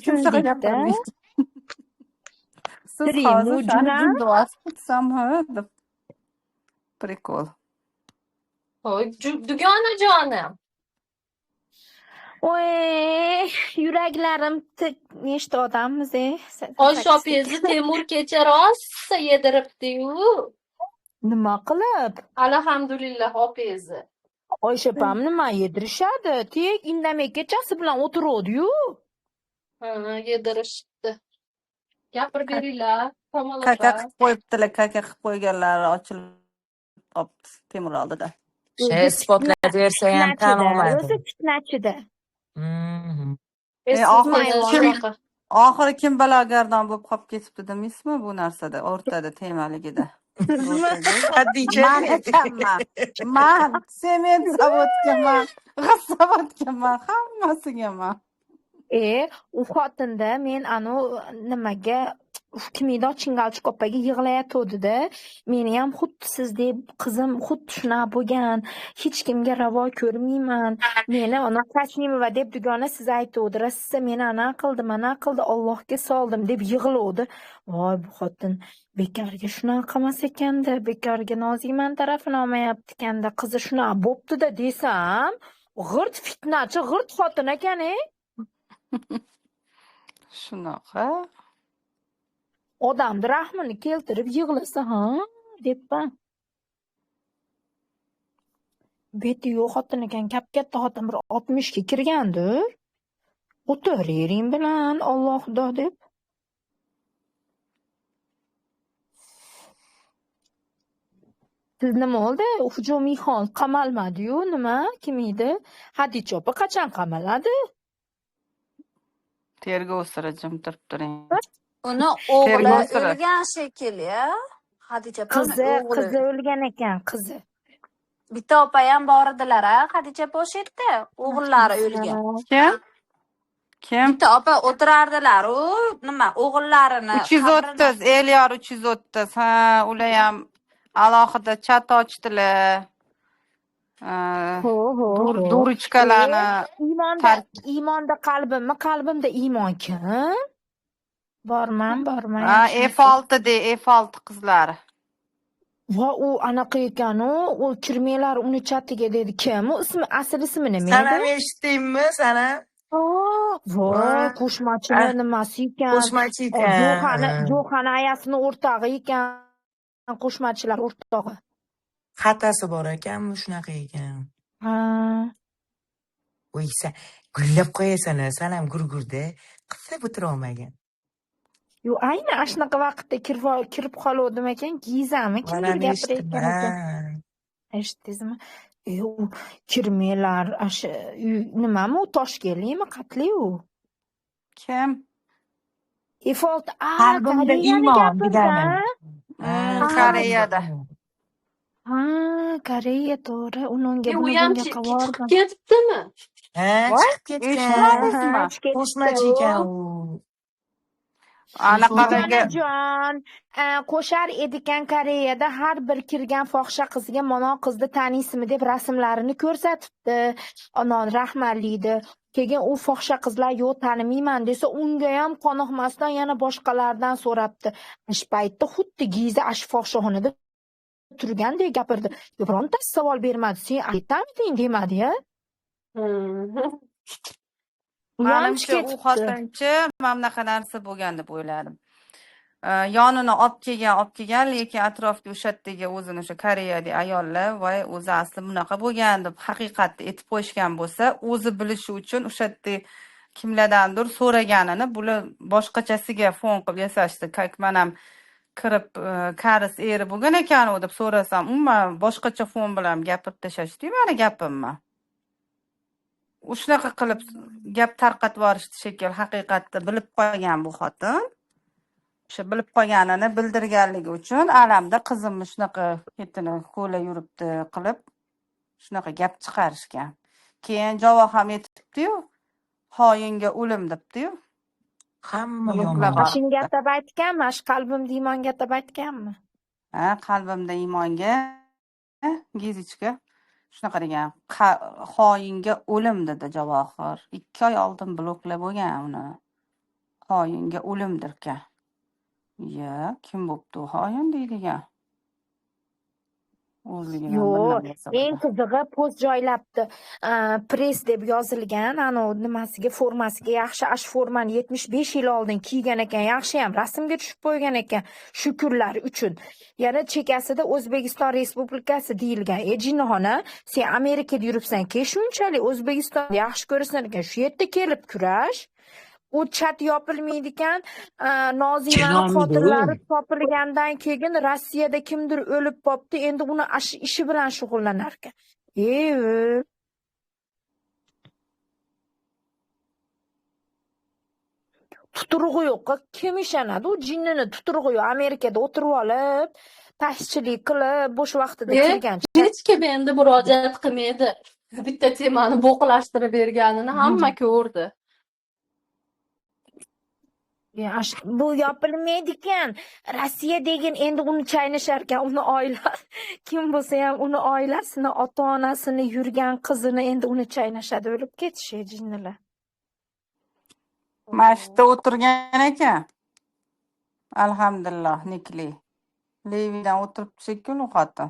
S2: kimsaga gapirmaydi. Siz hozir shani junduvasi ketsam deb prikol.
S5: Hoy, dugonajonim.
S8: Oy, yuraklarim nechta odammiz,
S5: Oysha opingizni Temur kecha rosa yediribdi-yu.
S8: Nima qilib?
S5: Alhamdulillah opingizni.
S8: Oysha opam nima yedirishadi? Tek indamay kechasi bilan o'tiradi-yu.
S5: Yedirishdi. Gapirib beringlar, Kamol
S2: Kaka
S5: opa.
S2: qilib qo'yibdilar, kaka qilib qo'yganlari ochilib qopti Temur oldida.
S3: Isbotlab bersa ham tan olmaydi.
S8: O'zi fitnachida.
S2: Oxiri kim balogardan bo'lib qolib ketibdi demaysizmi bu narsada, o'rtada temaligida. Man sement zavodgaman, g'az zavodgaman, hammasigaman.
S8: U xotinda men nimaga Hukmido Chingalchik opaga yig'layotdi-da. Meni ham xuddi sizdek qizim xuddi shunaqa bo'lgan. Hech kimga ravo ko'rmayman. Meni ona Qashimova deb dugona siz aytdi. Rossiya meni ana qildi, mana qildi, Allohga soldim deb yig'ladi. Voy bu xotin bekorga shunaqa qilmas ekanda, bekorga Noziman tarafini olmayapti ekanda, qizi shunaqa bo'pti-da desam, g'irt fitnachi, g'irt xotin ekan-e.
S2: Shunaqa.
S8: Odamni rahmini keltirib yig'lasa, debman. Beti yo'q xotin ekan, katta xotin bir 60 ga kirgandir. O'tiravering bilan Alloh xudo deb. Siz nima bo'ldi? Hujumiyxon qamalmadi-yu, nima? Kim edi? Hadicha opa qachon qamaladi?
S2: Tergov siri jim turib turing.
S1: Uni o'g'li
S2: Tergov siri.
S1: o'lgan shekilli, Xadicha opani
S8: Qizi o'lgan ekan, qizi.
S1: Bitta opa ham bor edilar, Xadicha opa o'sha yerda, o'g'illari o'lgan.
S2: Kim?
S1: Bitta opa o'tirardilar, u nima, o'g'illarini
S2: 330, Elyor 330. Ha, ular ham alohida chat ochdilar. Durchkalarni
S8: Iymonda qalbimda iymon kim? Borman.
S2: ha, F6 de, F6 qizlari.
S8: Va u anaqa ekan, u kirmanglar uni chatiga dedi. Kim? U asl ismi nima
S3: Sanam
S8: edi?
S3: eshitdingmi, Sanam?
S8: Voy, qo'shmachini nimasi ekan?
S3: Qo'shmachi ekan.
S8: Jo'xani ayasini o'rtog'i ekan. Qo'shmachilar o'rtog'i.
S3: Xatasi bor ekanmi, shunaqa ekan.
S8: Ha.
S3: Voy, gullab qo'yasan, Sanam gurgurda qilib o'tira olmagan.
S8: Yo, ayni shunaqa vaqtda kirib qoluvdim ekan, Gizami kimdir gapirayotgan ekan. Eshitdingizmi? U kirmanglar, nimami u Toshkentlikmi, qatli u?
S2: Kim?
S8: F6
S3: Qalbimda iymon degani.
S2: Koreyada.
S8: Ha, Koreya to'g'ri. Unga
S5: U ham chiqib ketibdimi?
S3: Ha, chiqib ketgan. Qo'shmachi ekan u.
S8: Onajon, qo'shar edikan Koreyada har bir kirgan fohisha qizga "Mana qizni taniysizmi?" deb rasmlarini ko'rsatibdi. Onon rahmatli. Keyin u fohisha qizlar "Yo'q, tanimayman" desa, unga ham qoniqmasdan yana boshqalardan so'rabdi. Shu paytda xuddi Giza ash fohishaxonada turgandek gapirdi. Birontasi savol bermadi. "Sen aytamiding?" demadi-ya.
S2: Menimcha u xotinchi mana bunaqa narsa bo'lgan deb o'yladim. Yonini olib kelgan, lekin atrofga o'sha yerdagi o'zini o'sha Koreyalik ayollar voy o'zi asli bunaqa bo'lgan deb haqiqatni aytib qo'yishgan bo'lsa, o'zi bilishi uchun o'sha yerda kimlardandir so'raganini bular boshqachasiga fon qilib yasashdi. Man ham kirib karis eri bo'lgan ekan u deb so'rasam, umuman boshqacha fon bilan gapirib tashashdi, meni gapimmi? Shunaqa qilib gap tarqatib yuborishdi shekil, haqiqatni bilib qolgan bu xotin. O'sha bilib qolganini bildirganligi uchun alamda qizimni shunaqa ketini ko'la yuribdi qilib shunaqa gap chiqarishgan. Keyin javob ham etibdi-yu, xoyinga o'lim debdi-yu.
S3: Hamma yomon.
S8: Shunga atab aytganmi? Qalbimda iymonga atab aytganmi?
S2: Ha, qalbimda iymonga, Gizichka shunaqa degan. Xoyinga o'lim dedi Javohir. 2 oy oldin bloklab bo'lgan uni. Xoyinga o'limdirkan. Ya, kim bo'pti u xoyin deydigan?
S8: Yo'q, eng qizig'i post joylabdi. Press deb yozilgan, nimasiga, formasiga yaxshi ash formani 75 yil oldin kiygan ekan, yaxshi ham rasmga tushib qo'ygan ekan. Shu kunlar uchun. Yana chekasida O'zbekiston Respublikasi deyilgan. Jinxona, sen Amerikada yuribsan, shunchalik O'zbekistonni yaxshi ko'rasan ekan, shu yerda kelib kurash. U chat yopilmaydi ekan. Nozimani xotirlari topilgandan keyin Rossiyada kimdir o'lib qopti, endi uni ishi bilan shug'ullanar ekan. Tuturug'i yo'q. Kim ishonadi? U jinnini tuturug'i yo'q. Amerikada o'tirib olib, tashchilik qilib, bo'sh vaqtida kirgan.
S5: Hech kim endi murojaat qilmaydi. Bitta temani bo'qlashtirib berganini hamma ko'rdi.
S8: Bu yopilmaydi ekan. Rossiya degan endi uni chaynashar ekan, uni oila kim bo'lsa ham uni oilasini, ota-onasini, yurgan qizini endi uni chaynashadi, o'lib ketishi jinnilar.
S2: Mashitda o'tirgan ekan. Alhamdulillah, nikli. Levidan o'tiribdi shekilli xotin.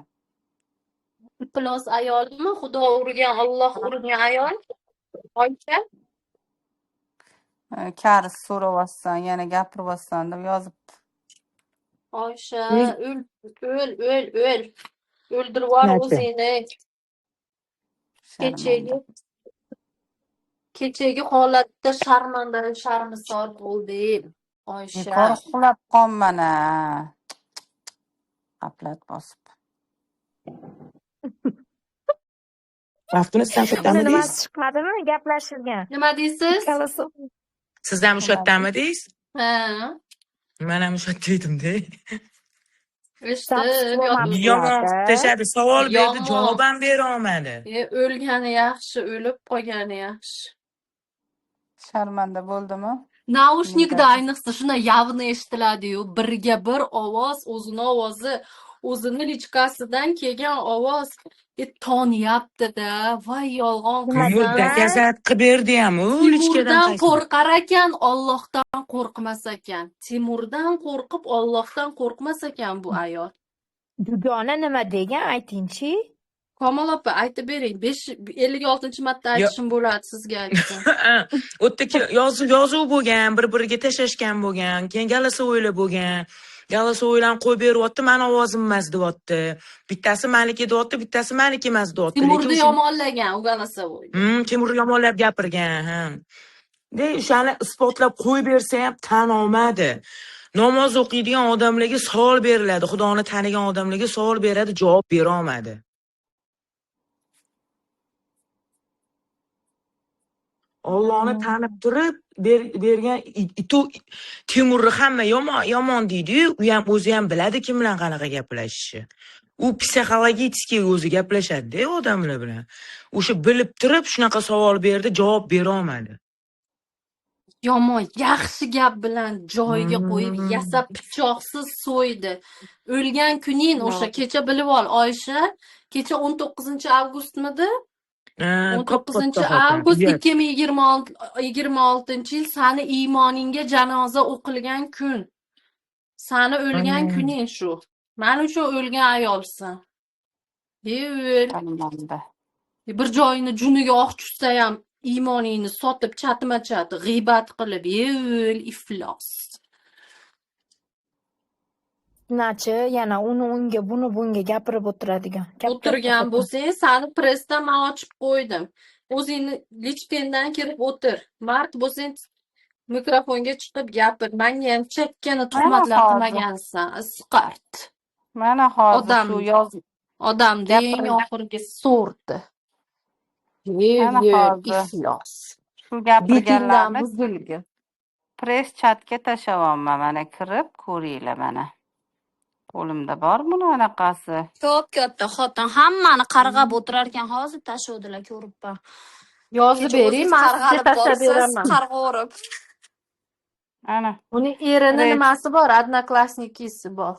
S5: Plus ayolmi? Xudo urgan, Alloh urgan ayol. Oysha.
S2: Karis so'rayotsan, yana gapiryotsan deb yozibdi.
S5: Oysha, o'l. O'ldirib yubor o'zingni. Kechagi holatda sharmisor bo'lding. Oysha.
S2: Bekor uxlab qolman-a. G'aflat bosib.
S3: Raftuni sizdan shu
S11: Uni
S3: yerdamidingiz?
S11: nimasi chiqmadimi gaplashilgan?
S5: Nima deysiz?
S11: Ikkalasi
S3: Siz ham o'sha yerdamidingiz?
S5: Ha,
S3: Men ham o'sha yerda edim-da.
S5: eshitib
S11: bo'lmabdi.
S3: Yomon tashadi, savol berdi,
S5: Yomon.
S3: javob ham bera olmadi.
S5: O'lgani yaxshi, o'lib qolgani yaxshi.
S2: Sharmanda bo'ldimi?
S5: Naushnikda ayniqsa shuna yavni eshitiladi-yu, birga bir ovoz, o'zini ovozi, o'zini lichkasidan kelgan ovoz tonyapti-da. Voy yolg'on
S3: Timur
S5: qilsam.
S3: dakasat qilib berdi ham, u lichkadan
S5: Timurdan qo'rqar ekan, Allohdan qo'rqmas ekan. Timurdan qo'rqib, Allohdan qo'rqmas ekan bu ayol.
S11: Dugona nima degan aytingchi?
S5: Kamol opa, aytib bering. 56-marta aytishim bo'ladi sizga aytsam.
S3: u yerda yozuv bo'lgan, bir-biriga tashlashgan bo'lgan, keyin galasovoylar bo'lgan. Galasovoylarni qo'yib beryapti, mani ovozim emas deyapti. Bittasi maniki deyapti, bittasi maniki emas deyapti.
S5: Timurni yomonlagan u Galasovoy.
S3: Timurni yomonlab gapirgan, ha. O'shani isbotlab qo'yib bersa ham tan olmadi. Namoz o'qiydigan odamlarga savol beriladi, Xudoni tanigan odamlarga savol beradi, javob bera olmadi. Allohni tanib turib bergan Timurni hamma yomon deydi-yu, u ham o'zi ham biladi kim bilan qanaqa gaplashishni. U psixologik o'zi gaplashadi-da odamlar bilan. O'sha bilib turib shunaqa savol berdi, javob bera olmadi.
S5: Yomon, yaxshi gap bilan joyiga qo'yib, yasab pichoqsiz so'ydi. O'lgan kuning o'sha kecha bilib ol, Oysha, kecha 19-avgustmidi? 19-avgust 2026-yil sani iymoningga janoza o'qilgan kun. Sani o'lgan kuning shu. Men uchun o'lgan ayolsan. Bir joyini juniga oq tushsa ham iymoningni sotib chatma-chat g'iybat qilib, iflos.
S11: Nachi, yana uni unga, buni bunga gapirib o'tiradigan.
S5: O'tirgan bo'lsang, sani pressdan men ochib qo'ydim. O'zingni lichtendan kirib o'tir. Mard bo'lsang, mikrofonga chiqib gapir. Menga ham chakkani tuhmatlar qilmagansan. Isqart.
S2: Mana hozir shu yozib
S5: odam deng oxirgi so'rdi. Iflos.
S2: Shu gapirganlarni press chatga tashlamayman, mana kirib ko'ringlar mana. Qo'limda bor buni anaqasi.
S1: Ko'p katta xotin hammani qarg'ab o'tirar ekan, hozir tashuvdilar ko'ribman.
S5: Yozib bering, men sizga tashlab beraman.
S1: Qarg'orib.
S2: Ana.
S5: Uni erini nimasi bor? Odnoklassnikisi bor.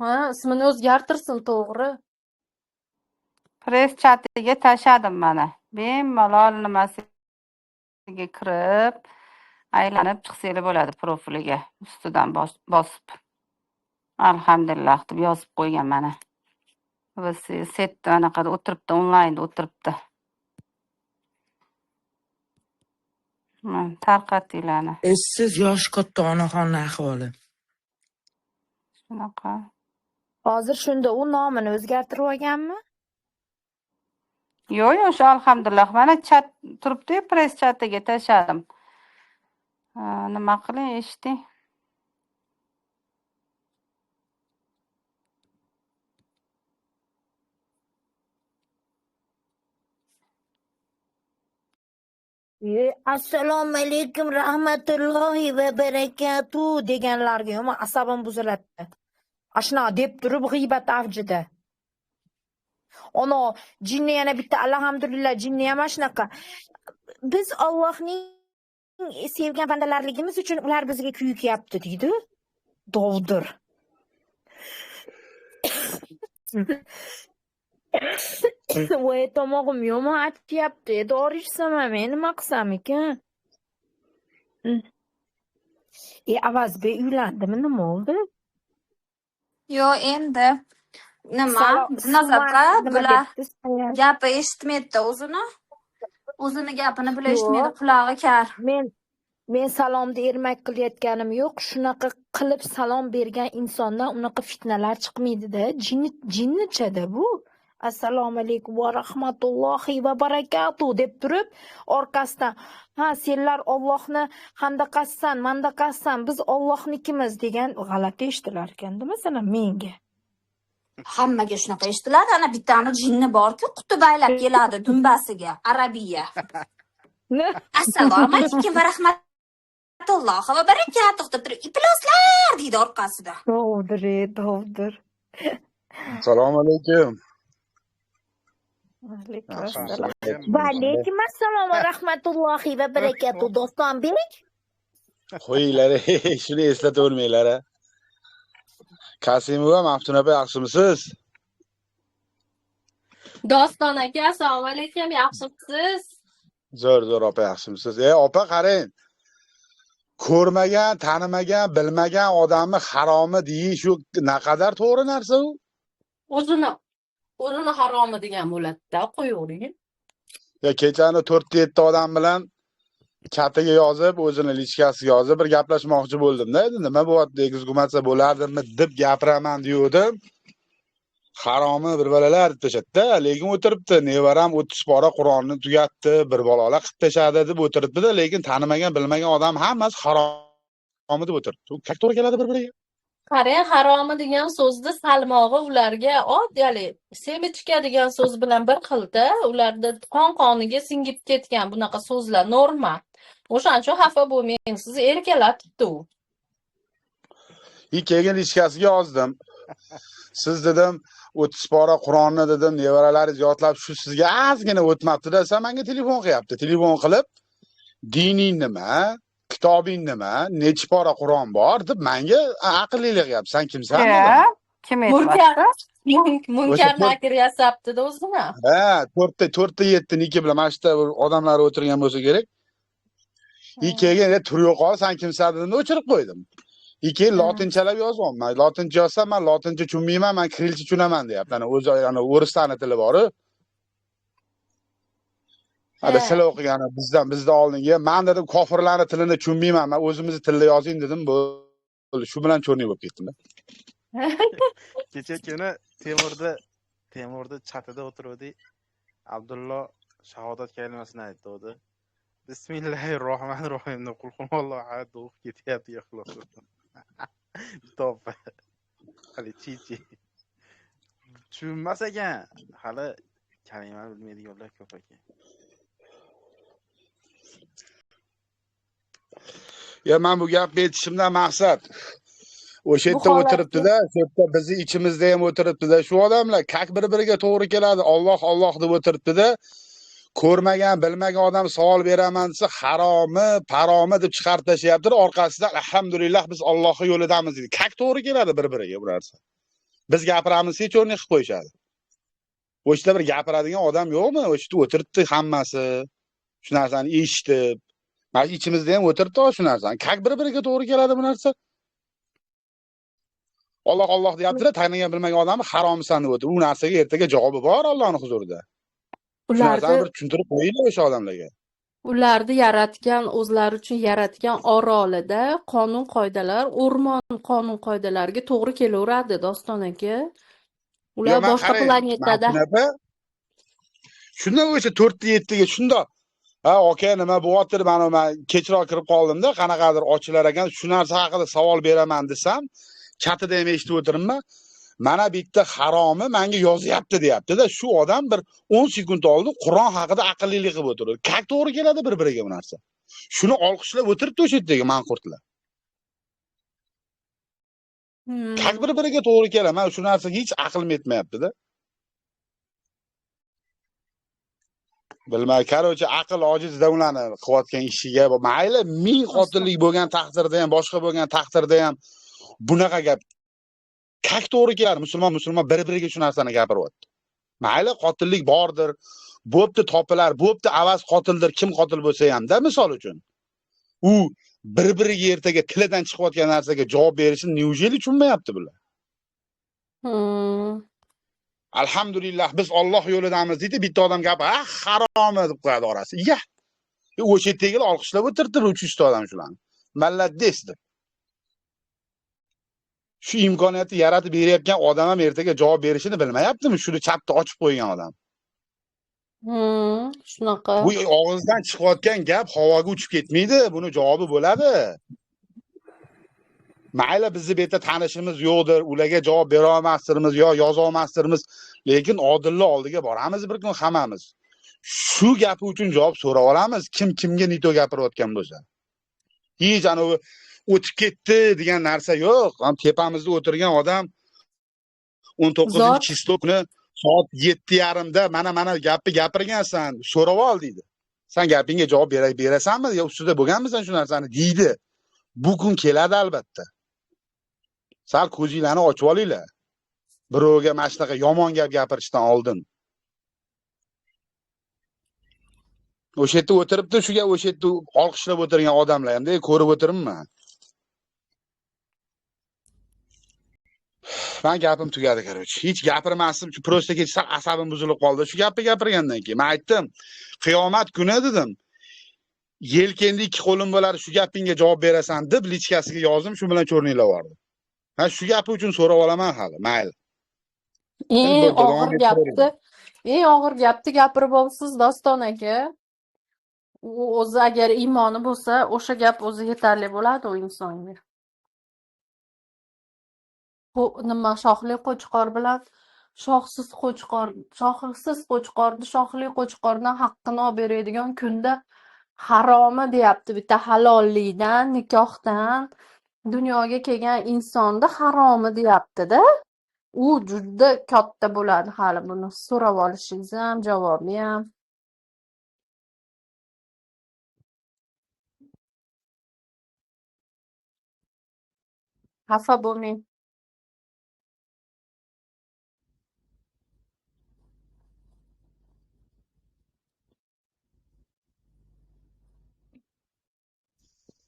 S5: Ha, ismini o'zgartirsin, to'g'ri.
S2: Press chatiga tashladim mana. Bemalol nimasiga kirib, aylanib chiqsanglar bo'ladi profiliga, ustidan bosib. Alhamdulillah deb yozib qo'ygan mana. Biz setda anaqada o'tiribdi, onlaynda o'tiribdi. Tarqatinglarni.
S3: Siz yosh katta onaxonni ahvoli.
S2: Shunaqa.
S11: Hozir shunda u nomini o'zgartirib olganmi?
S2: Yo'q, shu alhamdulillah. Mana chat turibdi, press chatiga tashladim. Nima qiling, eshiting.
S11: Assalomu alaykum rahmatullohi va barakatuh deganlarga yomon asabim buziladi. Ashuna deb turib g'iybat avjida. Ono jinni yana bitta alhamdulillah jinni ham shunaqa. Biz Allohning sevgan bandalarligimiz uchun ular bizga kuyukyapti deydi. Dovdir. Voy tomog'im yomon achyapti. Dori ichsam ham nima qilsam ekan? Avazbek uylandimi, nima bo'ldi?
S1: Yo, endi nima? Nazarda bular gapi eshitmaydi o'zini. O'zini gapini bular eshitmaydi, qulog'i kar.
S11: Men salomni ermak qilayotganim yo'q. Shunaqa qilib salom bergan insondan unaqa fitnalar chiqmaydi-da. Jinnichada bu. Assalomu alaykum va rahmatullohi va barakatuh deb turib, orqasidan ha senlar Allohni handaqassan, mandaqassan, biz Allohnikimiz degan g'alati eshitilar ekanda, masalan menga.
S1: Hammaga shunaqa eshitiladi. Ana bittani jinni borku, quti baylab keladi dumbasiga, Arabiya. Assalomu alaykum va rahmatullohi va barakatuh deb turib, ifloslar deydi orqasida.
S11: Dovdir.
S7: Assalomu alaykum.
S11: Va alaykum assalom va rahmatullohi va barakatuh. Dostonbek.
S7: Qo'yinglar, shuni eslatavermanglar. Kasimova, Maftun opa, yaxshimisiz?
S5: Doston aka, assalomu alaykum, yaxshimisiz?
S7: Zo'r opa, yaxshimisiz? Opa qarang. Ko'rmagan, tanimagan, bilmagan odamni haromi deyish shu naqadar to'g'ri narsa u?
S5: O'zini haromi degan bo'ladi-da, qo'yavering.
S7: Kechani 4-7 odam bilan chatiga yozib, o'zini lichkasiga yozib bir gaplashmoqchi bo'ldim-da. Nima bo'lyapti, egizgumatsa bo'lardimi deb gapiraman degandim. Haromi bir balalar deb tashadi-da, lekin o'tiribdi. Nevaram 30 pora Qur'onni tugatdi, bir balolar qilib tashadi deb o'tiribdi-da, lekin tanimagan, bilmagan odam hammasi haromi deb o'tiribdi. U to'g'ri keladi bir-biriga.
S5: Qarang, haromi degan so'zni salmog'i ularga oddiyali semichka degan so'z bilan bir xilda, ularda qon-qoniga singib ketgan bunaqa so'zlar norma. O'shaning uchun xafa bo'lmang, siz erkalatibdi u.
S7: Keyin lichkasiga yozdim. Siz dedim 30 pora Qur'onni dedim, nevaralaringiz yodlab shu sizga ozgina o'tmabdi-da, sen menga telefon qilyapti. Telefon qilib, dining nima, kitobing nima, necha pora Qur'on bor deb menga aqllilik qilyapti. Sen kimsan?
S2: Kim aytmoqda?
S5: Munkar nakir yasabdi-da o'zini.
S7: Ha, 4ta 7 niki bilan mana shu odamlar o'tirgan bo'lsa kerak. Keyin tur yo'qol, sen kimsan dedim, o'chirib qo'ydim. Keyin lotinchalab yozyapman. Lotincha yozsam, men lotincha tushunmayman, men kirilcha tushunaman deyapti. Ana o'zi o'riston tili bor-ku. Hada sizlar o'qigani bizdan oldingi. Men dedim, kofirlarning tilini tushunmayman, men o'zimizni tilda yozing dedim, bo'ldi. Shu bilan cho'rnik bo'lib ketdim.
S12: Kecha kuni Temurda chatida o'tirdik. Abdullo shahodat kalimasini aytdi o'zi. Bismillahirrohmanirrohim deb qul huvallohu ahad deb o'qib ketyapti ixlos. Top. Hali chichi. Tushunmas ekan. Hali kalimani bilmaydiganlar ko'p ekan.
S7: Men bu gapni aytishimdan maqsad o'sha yerda o'tiribdi-da, shu yerda bizni ichimizda ham o'tiribdi-da, shu odamlar kak bir-biriga to'g'ri keladi. Alloh deb o'tiribdi-da. Ko'rmagan, bilmagan odam savol beraman desa, haromi, paromi deb chiqarib tashlayapti. Orqasidan alhamdulillah biz Allohning yo'lidamiz deydi. Kak to'g'ri keladi bir-biriga bu narsa. Biz gapiramiz, hech o'rni qilib qo'yishadi. O'shda bir gapiradigan odam yo'qmi? O'shda o'tiribdi hammasi. Shu narsani eshitib, mana ichimizda ham o'tiribdi shu narsani. Kak bir-biriga to'g'ri keladi bu narsa. Alloh deyapti-da, tanigan bilmagan odamni haromsan deb o'tirib, u narsaga ertaga javobi bor Allohning huzurida. Ularni bir tushuntirib qo'yinglar o'sha odamlarga.
S5: Ularni yaratgan, o'zlari uchun yaratgan orolida qonun-qoidalar, o'rmon qonun-qoidalariga to'g'ri kelaveradi, Doston aka. Ular boshqa planetada.
S7: Shunda o'sha 4-7 ga shundoq. Aka, nima bo'lyapti? Men kechroq kirib qoldim-da, qanaqadir ochilar ekan, shu narsa haqida savol beraman desam, chatida ham eshitib o'tiribman. Mana bitta haromi menga yozyapti deyapti-da, shu odam bir 10 sekund oldin Qur'on haqida aqllilik qilib o'tirdi. Kak to'g'ri keladi bir-biriga bu narsa. Shuni olqishlab o'tiribdi o'sha yerdagi manqurtlar. Kak bir-biriga to'g'ri keladi. Men shu narsaga hech aqlim yetmayapti-da. Bilmay, qarochi aql ojiz davlani qilayotgan ishiga mayli 1000 qotillik bo'lgan taqdirda ham, boshqa bo'lgan taqdirda ham bunaqa gap kak to'g'ri keladi. Musulmon bir-biriga shu narsani gapiryapti. Mayli qotillik bordir, bo'pti topilar, bo'pti avaz qotildir, kim qotil bo'lsa ham-da misol uchun. U bir-biriga ertaga tilidan chiqayotgan narsaga javob berishni neujeli tushunmayapti bular. Alhamdulillah biz Alloh yo'lidamiz deydi, bitta odam gapi, haromi deb qo'yadi orasi. O'sha yerdagilar olqishlab o'tirdi 300 odam shularni. Malladdes deb. Shu imkoniyatni yaratib berayotgan odam ham ertaga javob berishini bilmayaptimi? Shuni chatni ochib qo'ygan odam.
S5: Shunaqa.
S7: Bu og'izdan chiqayotgan gap havoga uchib ketmaydi, buni javobi bo'ladi. mayli bizni bu yerda tanishimiz yo'qdir, ularga javob bera olmasdirmiz yo yoza olmasdirmiz, lekin Odilni oldiga boramiz bir kun hammamiz. Shu gapi uchun javob so'rab olamiz, kim kimga nito gapirayotgan bo'lsa. Hech anavi o'tib ketdi degan narsa yo'q. Ham tepamizda o'tirgan odam 19-chistov kuni soat 7:30da mana gapni gapirgansan, so'rab ol deydi. Sen gapingga javob berasanmi yo ustida bo'lganmisan shu narsani deydi. Bu kun keladi albatta. Sal ko'zinglarni ochib olinglar. Birovga mana shunaqa yomon gap gapirishdan oldin. O'sha yerda o'tiribdi, shuga o'sha yerda olqishlab o'tirgan odamlar hamda ko'rib o'tiribman. Men gapim tugadi, короче. Hech gapirmasdim, просто kech sal asabim buzilib qoldi. Shu gapni gapirgandan keyin men aytdim, qiyomat kuni dedim. Yelkenda ikki qo'lim bo'lar, shu gapingga javob berasan deb lichkasiga yozdim, shu bilan cho'rninglar bordim. Ha, shu gapi uchun so'rab olaman hali, mayli.
S5: Eng og'ir gapni gapirib olsiz Doston aka. U o'zi agar iymoni bo'lsa, o'sha gap o'zi yetarli bo'ladi u insonga. Bu nima shoxli qo'chqor bilan shoxsiz qo'chqorni shoxli qo'chqordan haqqini olib beradigan kunda haromi deyapti, bitta halollikdan, nikohdan dunyoga kelgan insonni haromi deyapti-da. U juda katta bo'ladi hali buni so'rab olishingiz ham, javobi ham. Xafa bo'lmang.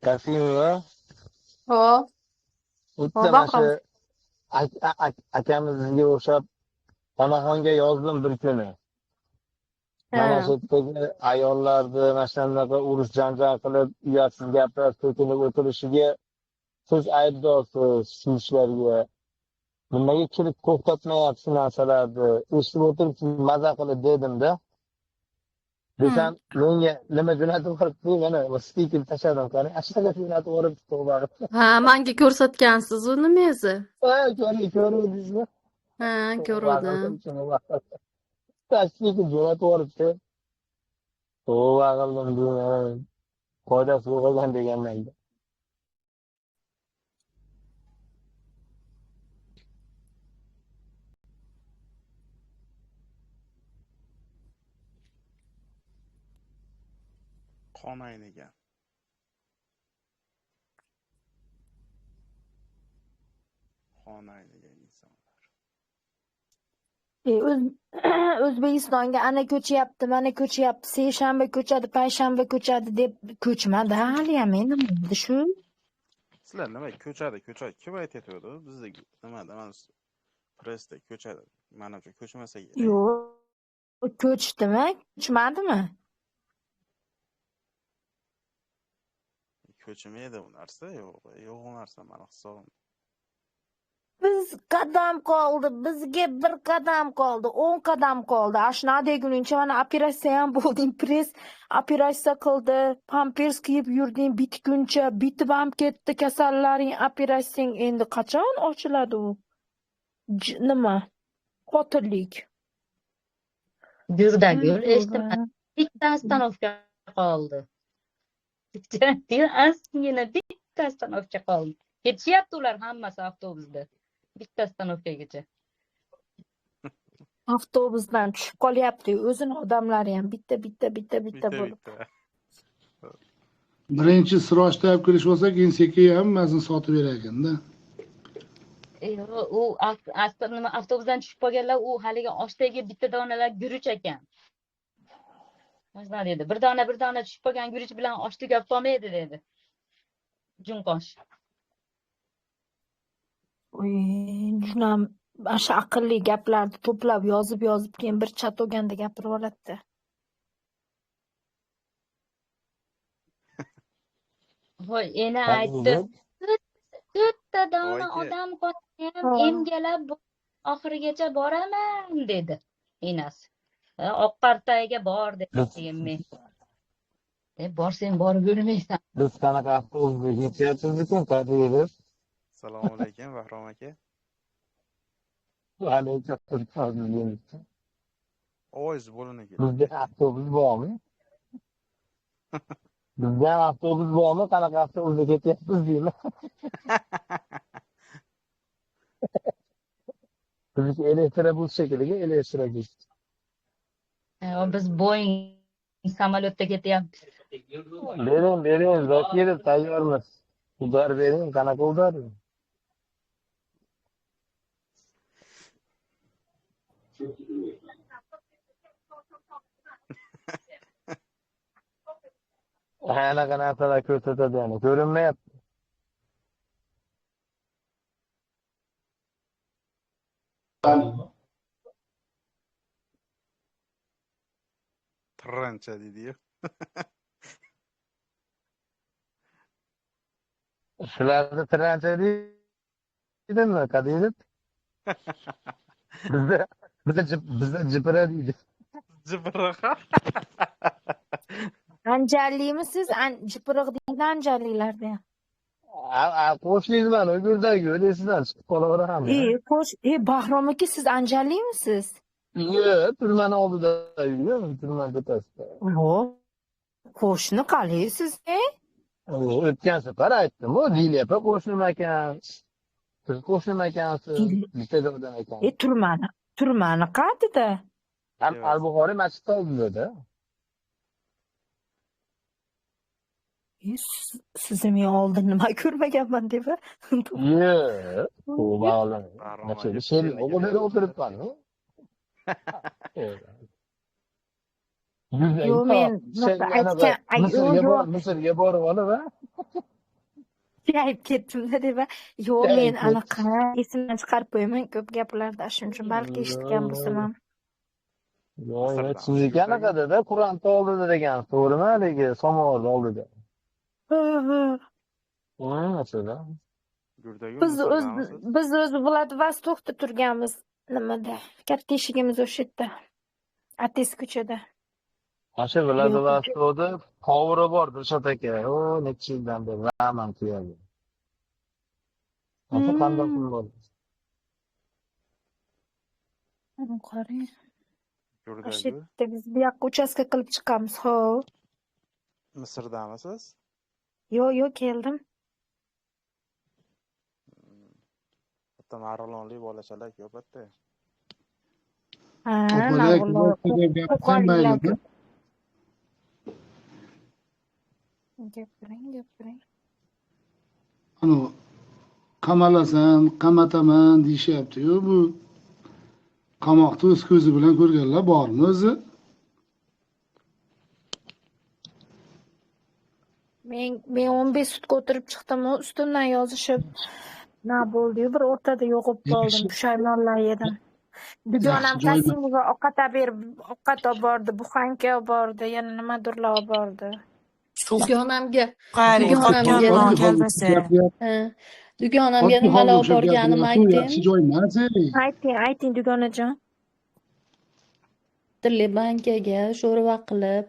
S13: Kasimova,
S5: Xo'p,
S13: o'tda mana
S5: baqiram.
S13: shu akamizga o'xshab onaxonga yozdim bir kuni. Mana shu yerdagi ayollarni mana shunaqa urush janjal qilib, uyatsiz gaplar to'kilib o'tirishiga siz aybdorsiz shu ishlarga. Nimaga kirib to'xtatmayapsiz shu narsalarni? Eshitib o'tiribsiz, maza qilib dedim-da. Desam, menga nima jo'natib yuboribdi, mana stiker tashladim qani. Ashtaga jo'natib yuboribdi to'g'ri.
S5: Ha, menga ko'rsatgansiz uni mezi.
S13: Ha, ko'rdingizmi?
S5: Ha, ko'rdim.
S13: Stiker jo'natib yuboribdi. To'g'ri qildim, foydasi bo'lgan deganman.
S12: Qon aynigan. Qon aynigan insonlar.
S11: O'zbekistonga ana ko'chyapti, mana ko'chyapti, seshanba ko'chadi, payshanba ko'chadi deb ko'chmadi haliyam endi bo'ldi shu.
S12: Sizlar nima ko'chadi kim aytayotdi? Bizda nimada mana pressda ko'chadi. Menimcha ko'chmasa kerak.
S11: Yo'q, ko'chdimi? Ko'chmadimi?
S12: Ko'chmaydi u narsa, yo'q u narsa meni hisobim.
S11: Biz qadam qoldi, bizga bir qadam qoldi, 10 qadam qoldi. Ashuna deguncha mana operatsiya ham bo'lding, press operatsiya qildi, pampers kiyib yurding, bitguncha bitib ham ketdi kasallaring, operatsiyang endi qachon ochiladi u? Nima? Qotillik.
S4: Yurdagul eshitdim. Bitta ostanovka qoldi. Ozgina bitta ostanovka qoldi. Ketishyapti ular hammasi avtobusda. Bitta ostanovkagacha.
S11: Avtobusdan tushib qolyapti, o'zini odamlari ham bitta bo'lib.
S9: Birinchi srochda olib kirish bo'lsa, keyin sekin hammasini sotib berar ekanda.
S4: U avtobusdan tushib qolganlar u haligi oshdagi bitta donalar guruch ekan. Mana dedi, bir dona tushib qolgan guruch bilan oshni gap qolmaydi dedi. Junqosh.
S11: Junam asha aqlli gaplarni to'plab yozib keyin bir chat o'ganda gapirib oladi.
S4: Voy, ena aytdi. To'rtta dona odam qolgan, emgalab oxirigacha boraman dedi enasi. Oqqartaga bor dedim men. Borsang borib yurmaysan.
S13: Biz qanaqa avtobusga ketyapmiz-ku, qadriylar?
S12: Assalomu alaykum, Bahrom aka.
S13: Alaykum.
S12: Ovoz bo'lini
S13: Bizda avtobus bormi? Bizda ham avtobus bormi? Qanaqa avtobusda ketyapmiz deyman. Bizniki elektrobus shekilli, elektrobus.
S4: Biz Boeing samolyotda ketyapmiz.
S13: Bering, Zokirov tayyormiz. Udar bering, qanaqa udar? Anaqa narsalar ko'rsatadi yani, ko'rinmayapti.
S12: Tirrancha deydi-yu.
S13: Shularni tirancha deydimi? Qadaydi? Bizda jipira deydi.
S12: Jibiraqa.
S11: Anjarlimi siz? Jipiriq deydi anjarliklarda ham.
S13: Qo'shningizman, o'g'ildagi o'lesidan chiqib qolaveramiz.
S11: Bahrom aka, siz anjarlimisiz?
S13: Yo'q, turmani oldida yurgan, turmani ko'tasida.
S11: Qo'shni qalaysiz,
S13: O'tgan safar aytdim-ku, Liliya opa qo'shnim ekan. Siz qo'shnim ekansiz, bitta joydan ekan.
S11: Turmani qatida?
S13: Ham Al-Buxoriy masjidda oldida.
S11: Sizni men oldin nima ko'rmaganman deb.
S13: Yo'q, bu bog'lan. Masjidda she'r o'qib o'tiribman-ku.
S11: Yo'q, men aytgan,
S13: Misrga borib olib,
S11: aytib ketdim-da deb. Yo'q, men anaqa esimdan chiqarib qo'yaman ko'p gaplarda, shuning uchun balki eshitgan bo'lsam ham.
S13: Yo'q, sizniki anaqada-da, Qur'onni oldida degan, to'g'rimi haligi samovarni oldida? Masalan.
S11: Biz o'zi Vladivostokda turganmiz, nimada? Katta eshigimiz o'sha yerda. Ates ko'chada.
S13: O'sha Vladivostokda qovuri bor Dilshod aka. Necha yildan beri raman tuyadi. O'sha qanday pul bor?
S11: Qarang. O'sha yerda biz bu yoqqa uchastka qilib chiqamiz, xo'p.
S12: Misrdamisiz?
S11: Yo'q, keldim.
S12: Bitta marg'ilonlik bolachalar ko'p bitta.
S11: Gapiring.
S9: Qamalasan, qamataman deyishyapti-yu, bu qamoqni o'z ko'zi bilan ko'rganlar bormi o'zi?
S11: Men 15 sutka o'tirib chiqdim, ustimdan yozishib, nima bo'ldi-yu, bir o'rtada yo'qib qoldim, pushaymonlar yedim. Dugonam Kasimova ovqat berib, ovqat olib bordi, buxanka olib bordi, yana nimadirlar olib bordi.
S5: Dugonamga nimalar olib borganimni ayting.
S11: Ayting dugonajon.
S5: Tilli bankaga sho'rva qilib,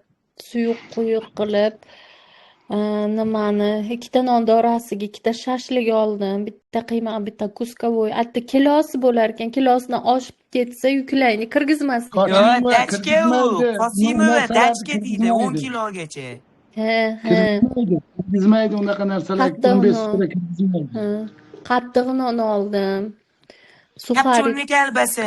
S5: suyuq quyuq qilib, nimani, ikkita non dorasiga ikkita shashlik oldim, bitta qiyma, bitta kuskovoy, bitta kilosi bo'lar ekan, kilosidan oshib ketsa yuklayni kirgizmaslik.
S3: Yo'q, dachka u, Qosimova dachka deydi 10 kilogacha.
S9: Kirgizmaydi unaqa narsalar, 15 sutka kirgizmaydi.
S5: Qattiq non oldim.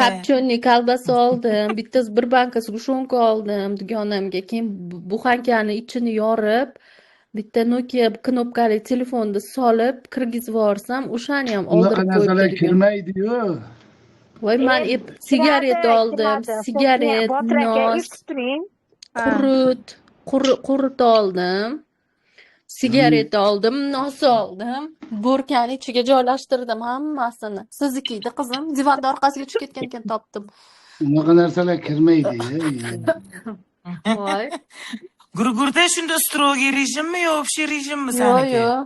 S3: Kapchonli
S5: kolbasa oldim. Bitta bir banka sushonka oldim dugonamga. Keyin buxankani ichini yorib, bitta Nokia knopkali telefonda solib kirgizib yuborsam, o'shani ham oldirib qo'yibdi.
S9: Unaqa narsalar kirmaydi-yu.
S5: Voy, men sigaret oldim, sigaret, nos, qurut oldim. Sigaret oldim, nos oldim. Bo'rkani ichiga joylashtirdim hammasini. Siznikiydi qizim, divan orqasiga tushib ketgan ekan topdim.
S9: Unaqa narsalar kirmaydi.
S5: Voy.
S3: Gurgurda shunda strogiy rejimmi yo общий rejimmi saniki?
S5: Yo'q.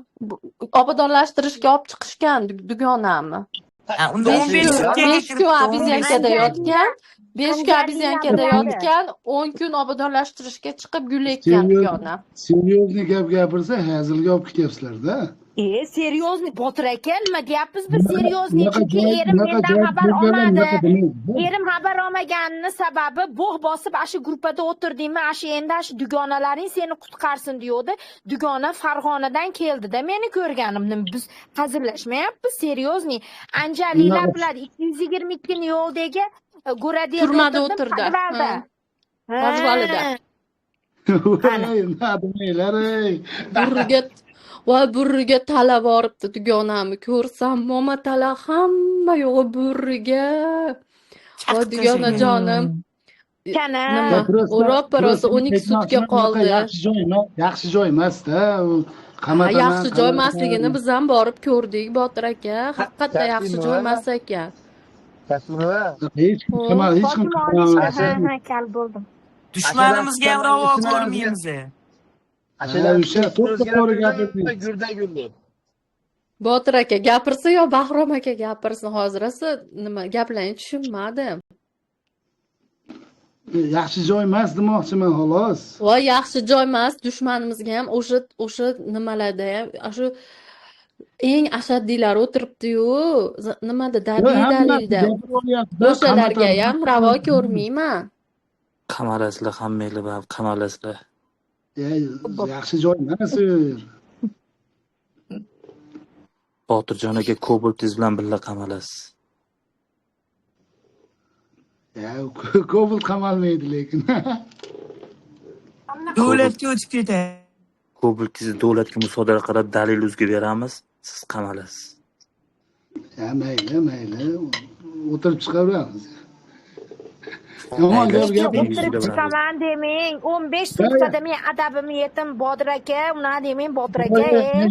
S5: Obodonlashtirishga olib chiqishgan dugonamni.
S3: Unda 15
S5: kun obezyankada yotgan, 5 kun obezyankada yotgan, 10 kun obodonlashtirishga chiqib gulayotgan dugonam.
S9: Seryozni gap gapirsa, hazilga olib ketyapsizlar-da.
S11: Seryozni Botir aka, nima deyapsiz biz seryozni?
S9: Bunaqa
S11: Chunki
S9: joy
S11: erim
S9: bunaqa
S11: mendan
S9: joy
S11: xabar
S9: bo'lganlar
S11: olmadi.
S9: bunaqa demaydi.
S11: Erim xabar olmaganini sababi bog' bosib shu gruppada o'tirdingmi, endi shu dugonalaring seni qutqarsin deyodi. Dugona Farg'onadan keldi-da meni ko'rganimni. Biz hazillashmayapmiz, seryozni. Anjali laplar 222 yo'ldagi Go'radelda
S5: Turmada
S11: o'tirdim,
S5: o'tirdi.
S11: podvalda.
S5: Podvalida.
S9: Voy, nima demanglar ey.
S5: Burriga tala boribdi dugonamni ko'rsam, mama tala hamma yo'g'i burriga. Voy dugonajonim.
S11: Kana.
S5: Nima? Ro'parasi 12 sutka qoldi.
S9: Yaxshi joy emas-da.
S5: Yaxshi joy emasligini biz ham borib ko'rdik, Botir aka. Haqiqatda yaxshi joy emas ekan.
S9: Hech kim
S11: Ha, kal bo'ldim.
S3: Dushmanimizga ham ravo ko'rmaymiz.
S9: o'sha to'g'ri gapirdingiz.
S13: Gurda.
S5: Botir aka gapirsa yo Bahrom aka gapirsin hozirasi nima gaplarini tushunmadim.
S9: Yaxshi joy emas demoqchiman xolos.
S5: Voy yaxshi joy emas, dushmanimizga ham o'sha nimalarda ham shu eng ashaddiylari o'tiribdi-yu, nimada dalilda. O'shalarga ham ravo ko'rmayman.
S14: Qamalasizlar hammanglar, qamalasizlar.
S9: Yaxshi joy emas.
S14: Botirjon aka Kobaltingiz bilan birga qamalasiz.
S9: Kobalt qamalmaydi lekin.
S3: Davlatga o'tib ketadi.
S14: Kobaltingizni davlatga musodara qilib dalil o'zga beramiz, siz qamalasiz.
S9: Mayli. O'tirib chiqaveramiz. Yomon
S11: o'tirib chiqaman demang. 15 suttada men adabimni yetim Botir aka, unaqa demang Botir aka.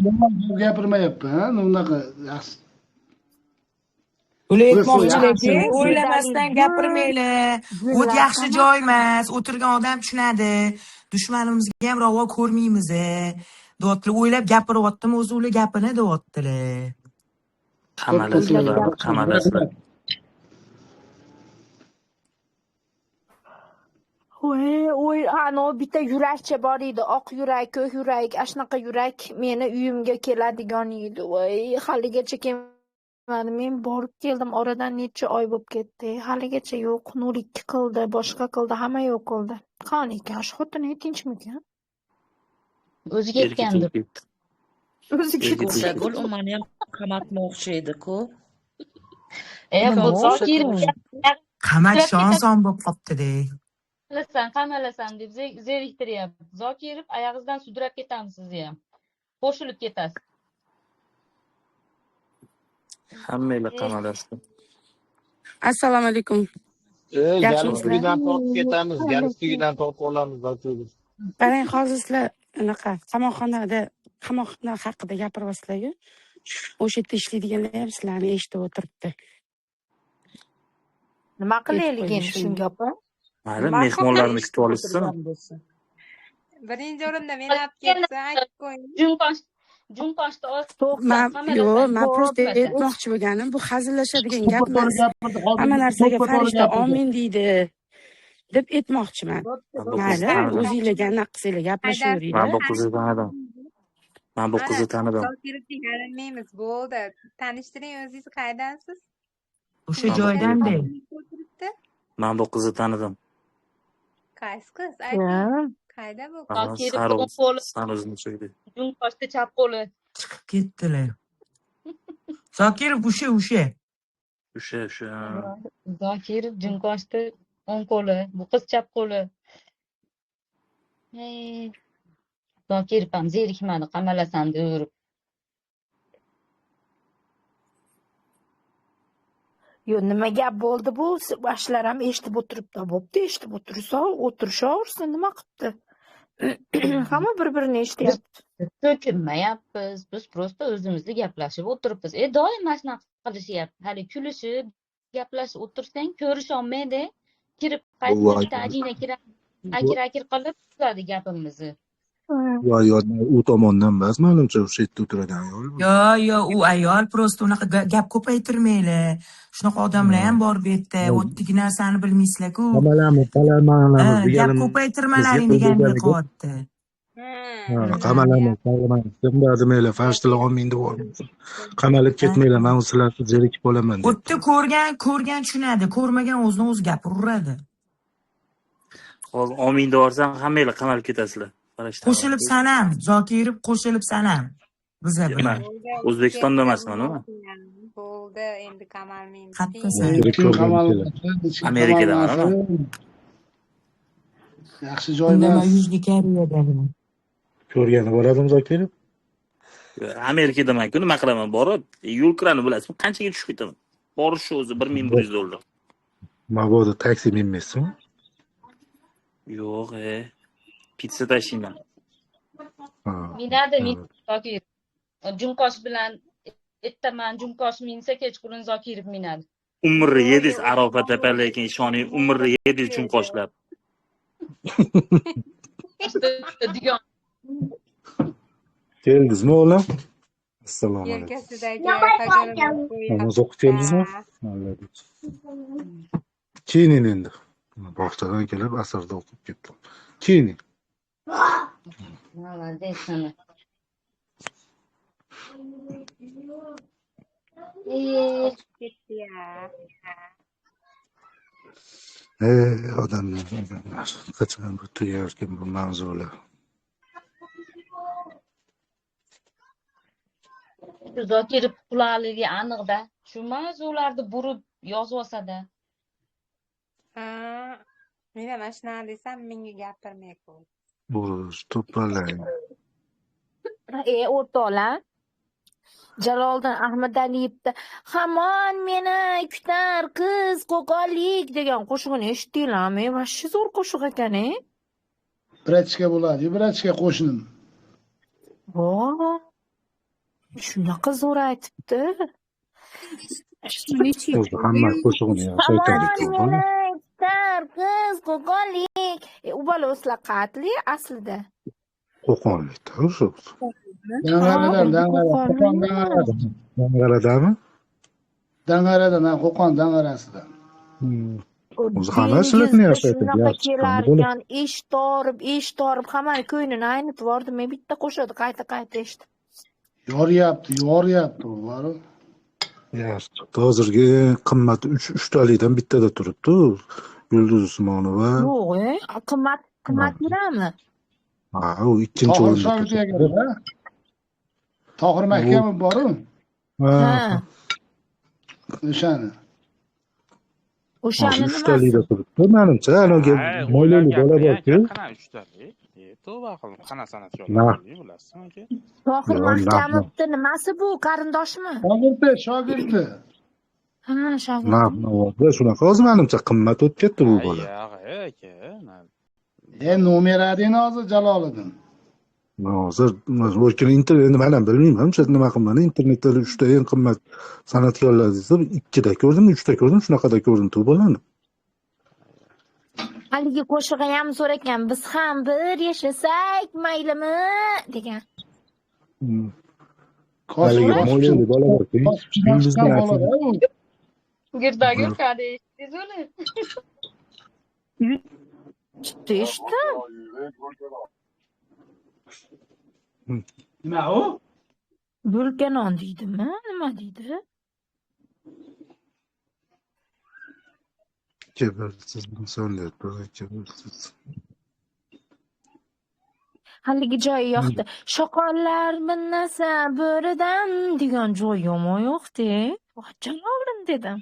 S9: Yomon gapirmayapman, unaqa yaxshi.
S3: Ular aytmoqchilarki, o'ylamasdan gapirmanglar. O't yaxshi joy emas, o'tirgan odam tushunadi. Dushmanimizga ham ravo ko'rmaymiz. Deyaptilar, o'ylab gapiryaptimi, o'zi ular gapini deyaptilar.
S14: Qamalasizlar.
S11: Ano bitta yurakcha bor edi, oq yurak, ko'k yurak, shunaqa yurak meni uyimga keladigan edi. Voy, haligacha kelmadi. Men borib keldim, oradan necha oy bo'lib ketdi. Haligacha yo'q, nulik qildi, boshqa qildi, hamma yo'q qildi. Qani ekan, shu xotini tinchmikan?
S4: O'zi ketgandir.
S11: O'zi ketdi.
S15: Gul umani ham qamatmoqchi edi-ku.
S4: Bu Zokir
S3: Qamat shon bo'lib qopti-da.
S4: Qamalasam deb zeriktiryapti. Zokirov oyog'ingizdan sudrab ketamiz sizni ham. Qo'shilib ketasiz.
S14: Hammanglar qamalasiz.
S16: Assalomu alaykum.
S13: Galisidan tortib ketamiz, galisidan tortib olamiz.
S16: Qarang, hozir sizlar anaqa qamoqxona haqida gapiryapsizlar-ku. O'sha yerda ishlaydiganlar ham sizlarni eshitib o'tiribdi.
S11: Nima qilaylik endi shunga opa?
S14: Mayli, mehmonlarni kutib olishsin.
S17: Birinchi o'rinda meni olib ketsa, aytib qo'ying.
S16: Men просто aytmoqchi bo'lganim, bu hazillashadigan gap emas. Hamma narsaga farishta omin deydi deb aytmoqchiman. Mayli, o'zingizlarga anaqa qilsanglar gaplashaveringlar.
S14: Men bu qizni tanidim.
S17: Tanishtirmaymiz, bo'ldi. Tanishtiring, o'zingiz qaydansiz?
S3: O'sha joydan-da.
S14: Men bu qizni tanidim.
S17: Qaysi qiz? Ayting. Qayda bu qiz?
S14: San o'zini cho'ydi.
S4: Jung qoshda chap qo'li.
S3: Chiqib ketdilar. Zokirov o'sha.
S4: Zokirov jung qoshda o'ng qo'li, bu qiz chap qo'li. Zokirov ham zerikmadi, qamalasam deb yurib.
S11: Yo, nima gap bo'ldi bu? Boshlar ham eshitib o'tiribdi. Bo'pti, eshitib o'tirishaversin, nima qilibdi? Hamma bir-birini eshityapti.
S4: So'kinmayapmiz. Biz prosta o'zimizda gaplashib o'tiribmiz. Doim mana shunaqa qilishyapti. Hali kulishib, gaplashib o'tirsang, ko'risholmaydi. Kirib qaytib ajina akir qilib tuzadi gapimizni.
S18: U tomondan emas, menimcha o'sha yerda o'tiradigan ayol.
S3: Yo, u ayol prosta unaqa gap ko'paytirmaylar. Shunaqa odamlar ham bor bu yerda. O'tdagi narsani bilmaysizlar-ku.
S18: Qalaman
S3: Gap ko'paytirmalaring deganini qilyapti.
S18: Qamalamiz, qamalamiz. Demanglar, farishtalar olmaydi deb olmaydi. Qamalib ketmanglar, men sizlarga zerikib qolaman deb.
S3: O'tda ko'rgan tushunadi, ko'rmagan o'zidan o'zi gapiraveradi.
S14: Hozir omin deyorsam hammanglar qamalib ketasizlar. Farishtalar.
S3: Qo'shilib sanam, Zokirov qo'shilib sanam. Biza bilan.
S14: O'zbekistonda emasman-ku.
S17: Bo'ldi, endi qamalmaymiz.
S3: Qattiq
S9: Kim qamaldi?
S14: Amerikadaman.
S9: Yaxshi joy
S3: Nima
S9: emas.
S3: yuzga Koreyada.
S18: Ko'rgani bo'ladimi Zokirov?
S14: Amerikadaman-ku, nima qilaman borib, yo'lkirani bilasizmi? Qanchaga tushib ketaman? Borish o'zi $1100.
S18: Mabodo taksi minmaysizmi?
S14: Yo'q, pizza tashiyman.
S4: Minadi Zokirov. Junqosh bilan ertaman Junqosh minsa, kechqurun Zokirov minadi.
S14: Umri yedingiz Arafat tepa, lekin ishoning, umri yedingiz Junqoshlab.
S18: Keldingizmi o'g'lim? Assalomu alaykum.
S17: Yelkasidagi tajoratni qo'yib.
S18: Namoz o'qib keldingizmi? Keyin endi. Bog'chadan kelib asrda o'qib ketdim. Keyin.
S4: Молодец sana.
S17: Ketdi ya.
S18: Odamlar qachon bu tugayotgan bu mavzular.
S4: Zokirov quloqligi aniqda. Shu mavzularni burib yozib olsa-da.
S17: Men ana shunaqa desam, menga gapirmay qo'y.
S18: Bu to'polay.
S11: O'rtoqlar. Jaloliddin Ahmadaliyevda hamon meni kutar qiz qo'qonlik degan qo'shig'ini eshitdinglarmi? Vashshi zo'r qo'shiq ekan,
S9: Bratishka bo'ladi, bratishka qo'shnim.
S11: Shunaqa zo'r aytibdi.
S18: O'zi hamma qo'shig'ini yaxshi aytadi.
S11: Kutar qiz qo'qonlik. U bola o'slar qatli aslida.
S18: Qo'qonlikda o'sha.
S9: Dang'aradami? Dang'aradan, Qo'qon dang'arasidan.
S18: O'zi hamma sizlarni yaxshi
S11: kelarkan, eshitib, hammani ko'nglini aynitib yubordim. Men bitta qo'shadi, qayta eshitdim.
S9: Yoryapti ular.
S18: Yaxshi. Hozirgi qimmati 3 talikdan bittada turibdi. Yulduz Usmonova.
S11: Yo'q, qimmat yurami?
S18: U ikkinchi o'rinda.
S9: Tohir Mahkamov boru. O'shani.
S11: O'shani
S18: 3 talikda turibdi. Menimcha, anaga mo'ylali bola borku.
S12: Qana 3 talik? Tavba qilib, qana san'atkorlar bilasizmi aka?
S11: Tohir Mahkamovni nimasi bu? Qarindoshmi?
S9: Shogirdi.
S11: Shogirdi.
S18: Shunaqa hozir menimcha qimmat o'tib ketdi bu bola.
S12: Aka.
S9: Nomeradini hozir Jaloliddin.
S18: Hozir o'rkin internet men ham bilmayman, nima qilmani internetda 3 ta eng qimmat san'atkorlar desa 2 da ko'rdim, 3 ta ko'rdim, shunaqada ko'rdim tu bolani.
S11: Haligi qo'shig'i ham zo'r ekan. Biz ham bir yashasak maylimi degan.
S18: Haligi mo'ylali bola borku.
S4: Girdagi qadi eshitdingizmi?
S11: Eshitdim.
S9: Nima u?
S11: Bulkanon deydimi? Nima deydi?
S18: Kebersiz insonlar, kebersiz.
S11: Haligi joyi yo'qdi. Shoqollar minnasa bo'ridan degan joy yomon yo'qdi. Jaloliddin dedim.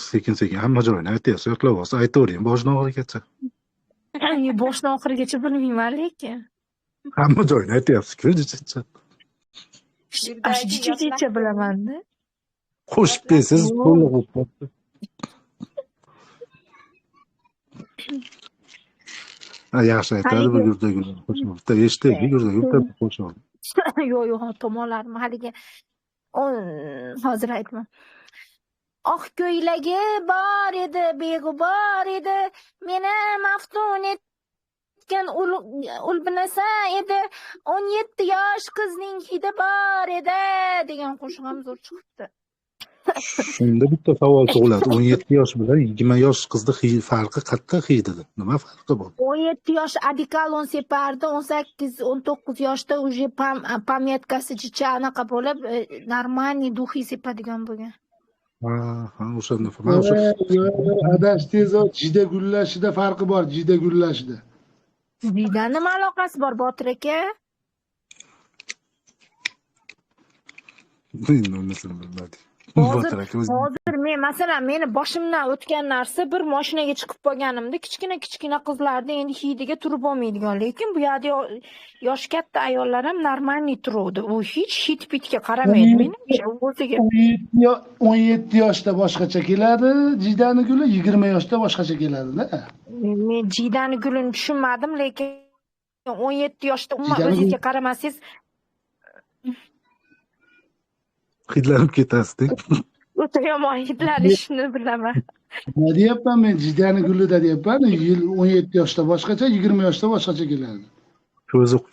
S18: Sekin hamma joyini aytyapsiz, yo'qlab olsa aytavering boshdan oxirigacha.
S11: Boshdan oxirigacha bilmayman lekin.
S18: Hamma joyini aytyapsiz-ku, jicha.
S11: Jicha bilaman-da.
S18: Qo'shib bersiz, to'liq o'tdi. Yaxshi aytadi bu yurdagilar. Bitta eshitdik, yurdagilar qo'shib.
S11: Yo'q, tomonlarmi haligi hozir aytman. Oq ko'ylagi bor edi, beg'ubor edi, meni maftun etgan ulbinasa edi, 17 yosh qizning hidi bor edi degan qo'shiq ham zo'r chiqibdi.
S18: Shunda bitta savol tug'iladi. 17 yosh bilan 20 yosh qizni farqi qayerda hidida? Nima farqi bor?
S11: 17 yosh adikalon separdi, 18-19 yoshda уже pametkasi chicha anaqa bo'lib, нормальный духи sepadigan bo'lgan.
S18: Ha, o'shanda. Men o'sha
S9: Adashdingiz, jida gullashida farqi bor, jida gullashida.
S11: Jida nima aloqasi bor Botir aka? Hozir men masalan meni boshimdan o'tgan narsa bir mashinaga chiqib qolganimda kichkina qizlarda endi hidiga turib olmaydigan, lekin bu yerda yosh katta ayollar ham normalniy turuvdi. U hech hid-pitga qaramaydi. Menimcha o'ziga
S9: 17 yoshda boshqacha keladi, jidani guli 20 yoshda boshqacha keladi-da.
S11: Men jidani gulini tushunmadim, lekin 17 yoshda umuman o'zingizga qaramasangiz
S18: hidlanib ketasiz.
S11: o'ta yomon hidlanishni bilaman.
S9: Nima deyapman men, jidani gulida deyapman, 17 yoshda boshqacha, 20 yoshda boshqacha keladi.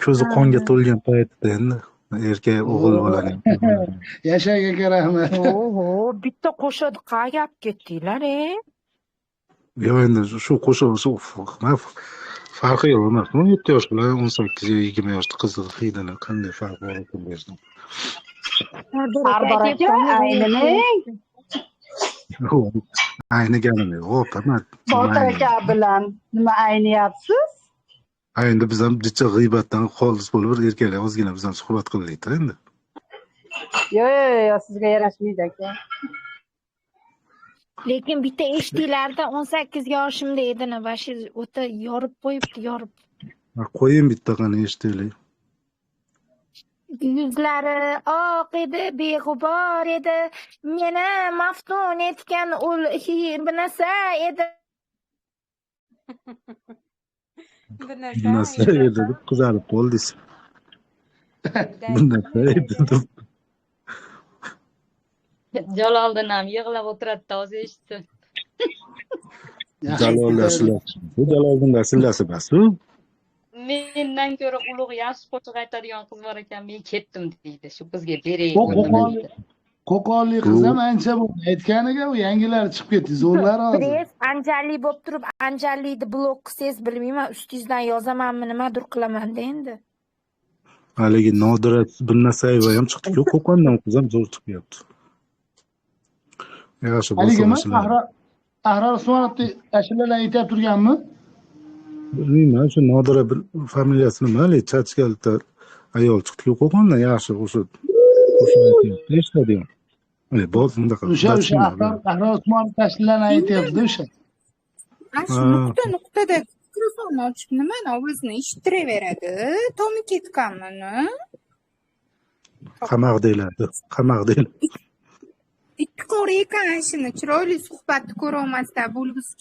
S18: Ko'zi qonga to'lgan paytda endi erkak o'g'il bolaning.
S9: Yashang aka, rahmat.
S11: Oho, bitta qo'shadi, qayerga olib ketdinglar,
S18: Yo'q, endi shu qo'shiq farqi yo'q emas. 17 yosh bilan 18-20 yoshda qizni hidini qanday farqi bor ekan bu
S16: Sardor aka,
S18: ayniganimi yo'q, tamam.
S16: Botir aka bilan nima ayniyapsiz?
S18: Endi biz ham jicha g'iybatdan xolis bo'lib erkaklar ozgina biz ham suhbat qilaylik endi.
S16: Yo'q, sizga yarashmaydi aka.
S11: Lekin bitta eshitdinglarda 18 yoshimda edini va shu o'ta yorib qo'yibdi, yorib.
S18: Qo'ying bitta qani eshitaylik.
S11: Yuzlari oq edi, beg'ubor edi, meni maftun etgan ul binasa edi.
S18: Binasa edi deb qizarib qoldingiz. Binasa edi deb.
S4: Jaloliddin ham yig'lab o'tiradi, o'zi eshitdi.
S18: Jaloliddin sillasi emas-ku.
S4: Mendan ko'ra ulug' yaxshi qo'shiq aytadigan qiz bor ekan, men ketdim deydi. Shu qizga beray.
S9: Qo'qonli qiz ham ancha bo'ldi. Aytganiga u yangilari chiqib ketdi, zo'rlari hozir.
S11: Siz Anjali bo'lib turib, Anjalini blok qilsangiz bilmayman, ustingizdan yozamanmi, nimadir qilaman-da endi.
S18: Haligi Nodira Binnasayeva ham chiqdi-ku, Qo'qondan qiz ham zo'r chiqyapti. Yaxshi bo'lsa
S9: Ahror Usmonovni ashulalar aytib turganmi?
S18: Bilmayman, shu Nodira familiyasi nima, haligi chachkalta ayol chiqdi-ku Qo'qondan, yaxshi o'sha aytyapti, eshitadigan. Bo'z bundaqa.
S9: O'sha Ahror Usmonov ashulalarni aytyapti o'sha.
S8: Nuqtada mikrofon ochib nimani ovozni eshitiraveradi, tomi ketganmini.
S18: Qamoq deyiladi, qamoq deyiladi.
S8: Ikki qori ekan, shuni chiroyli suhbatni ko'ra olmasdan bo'lg'isi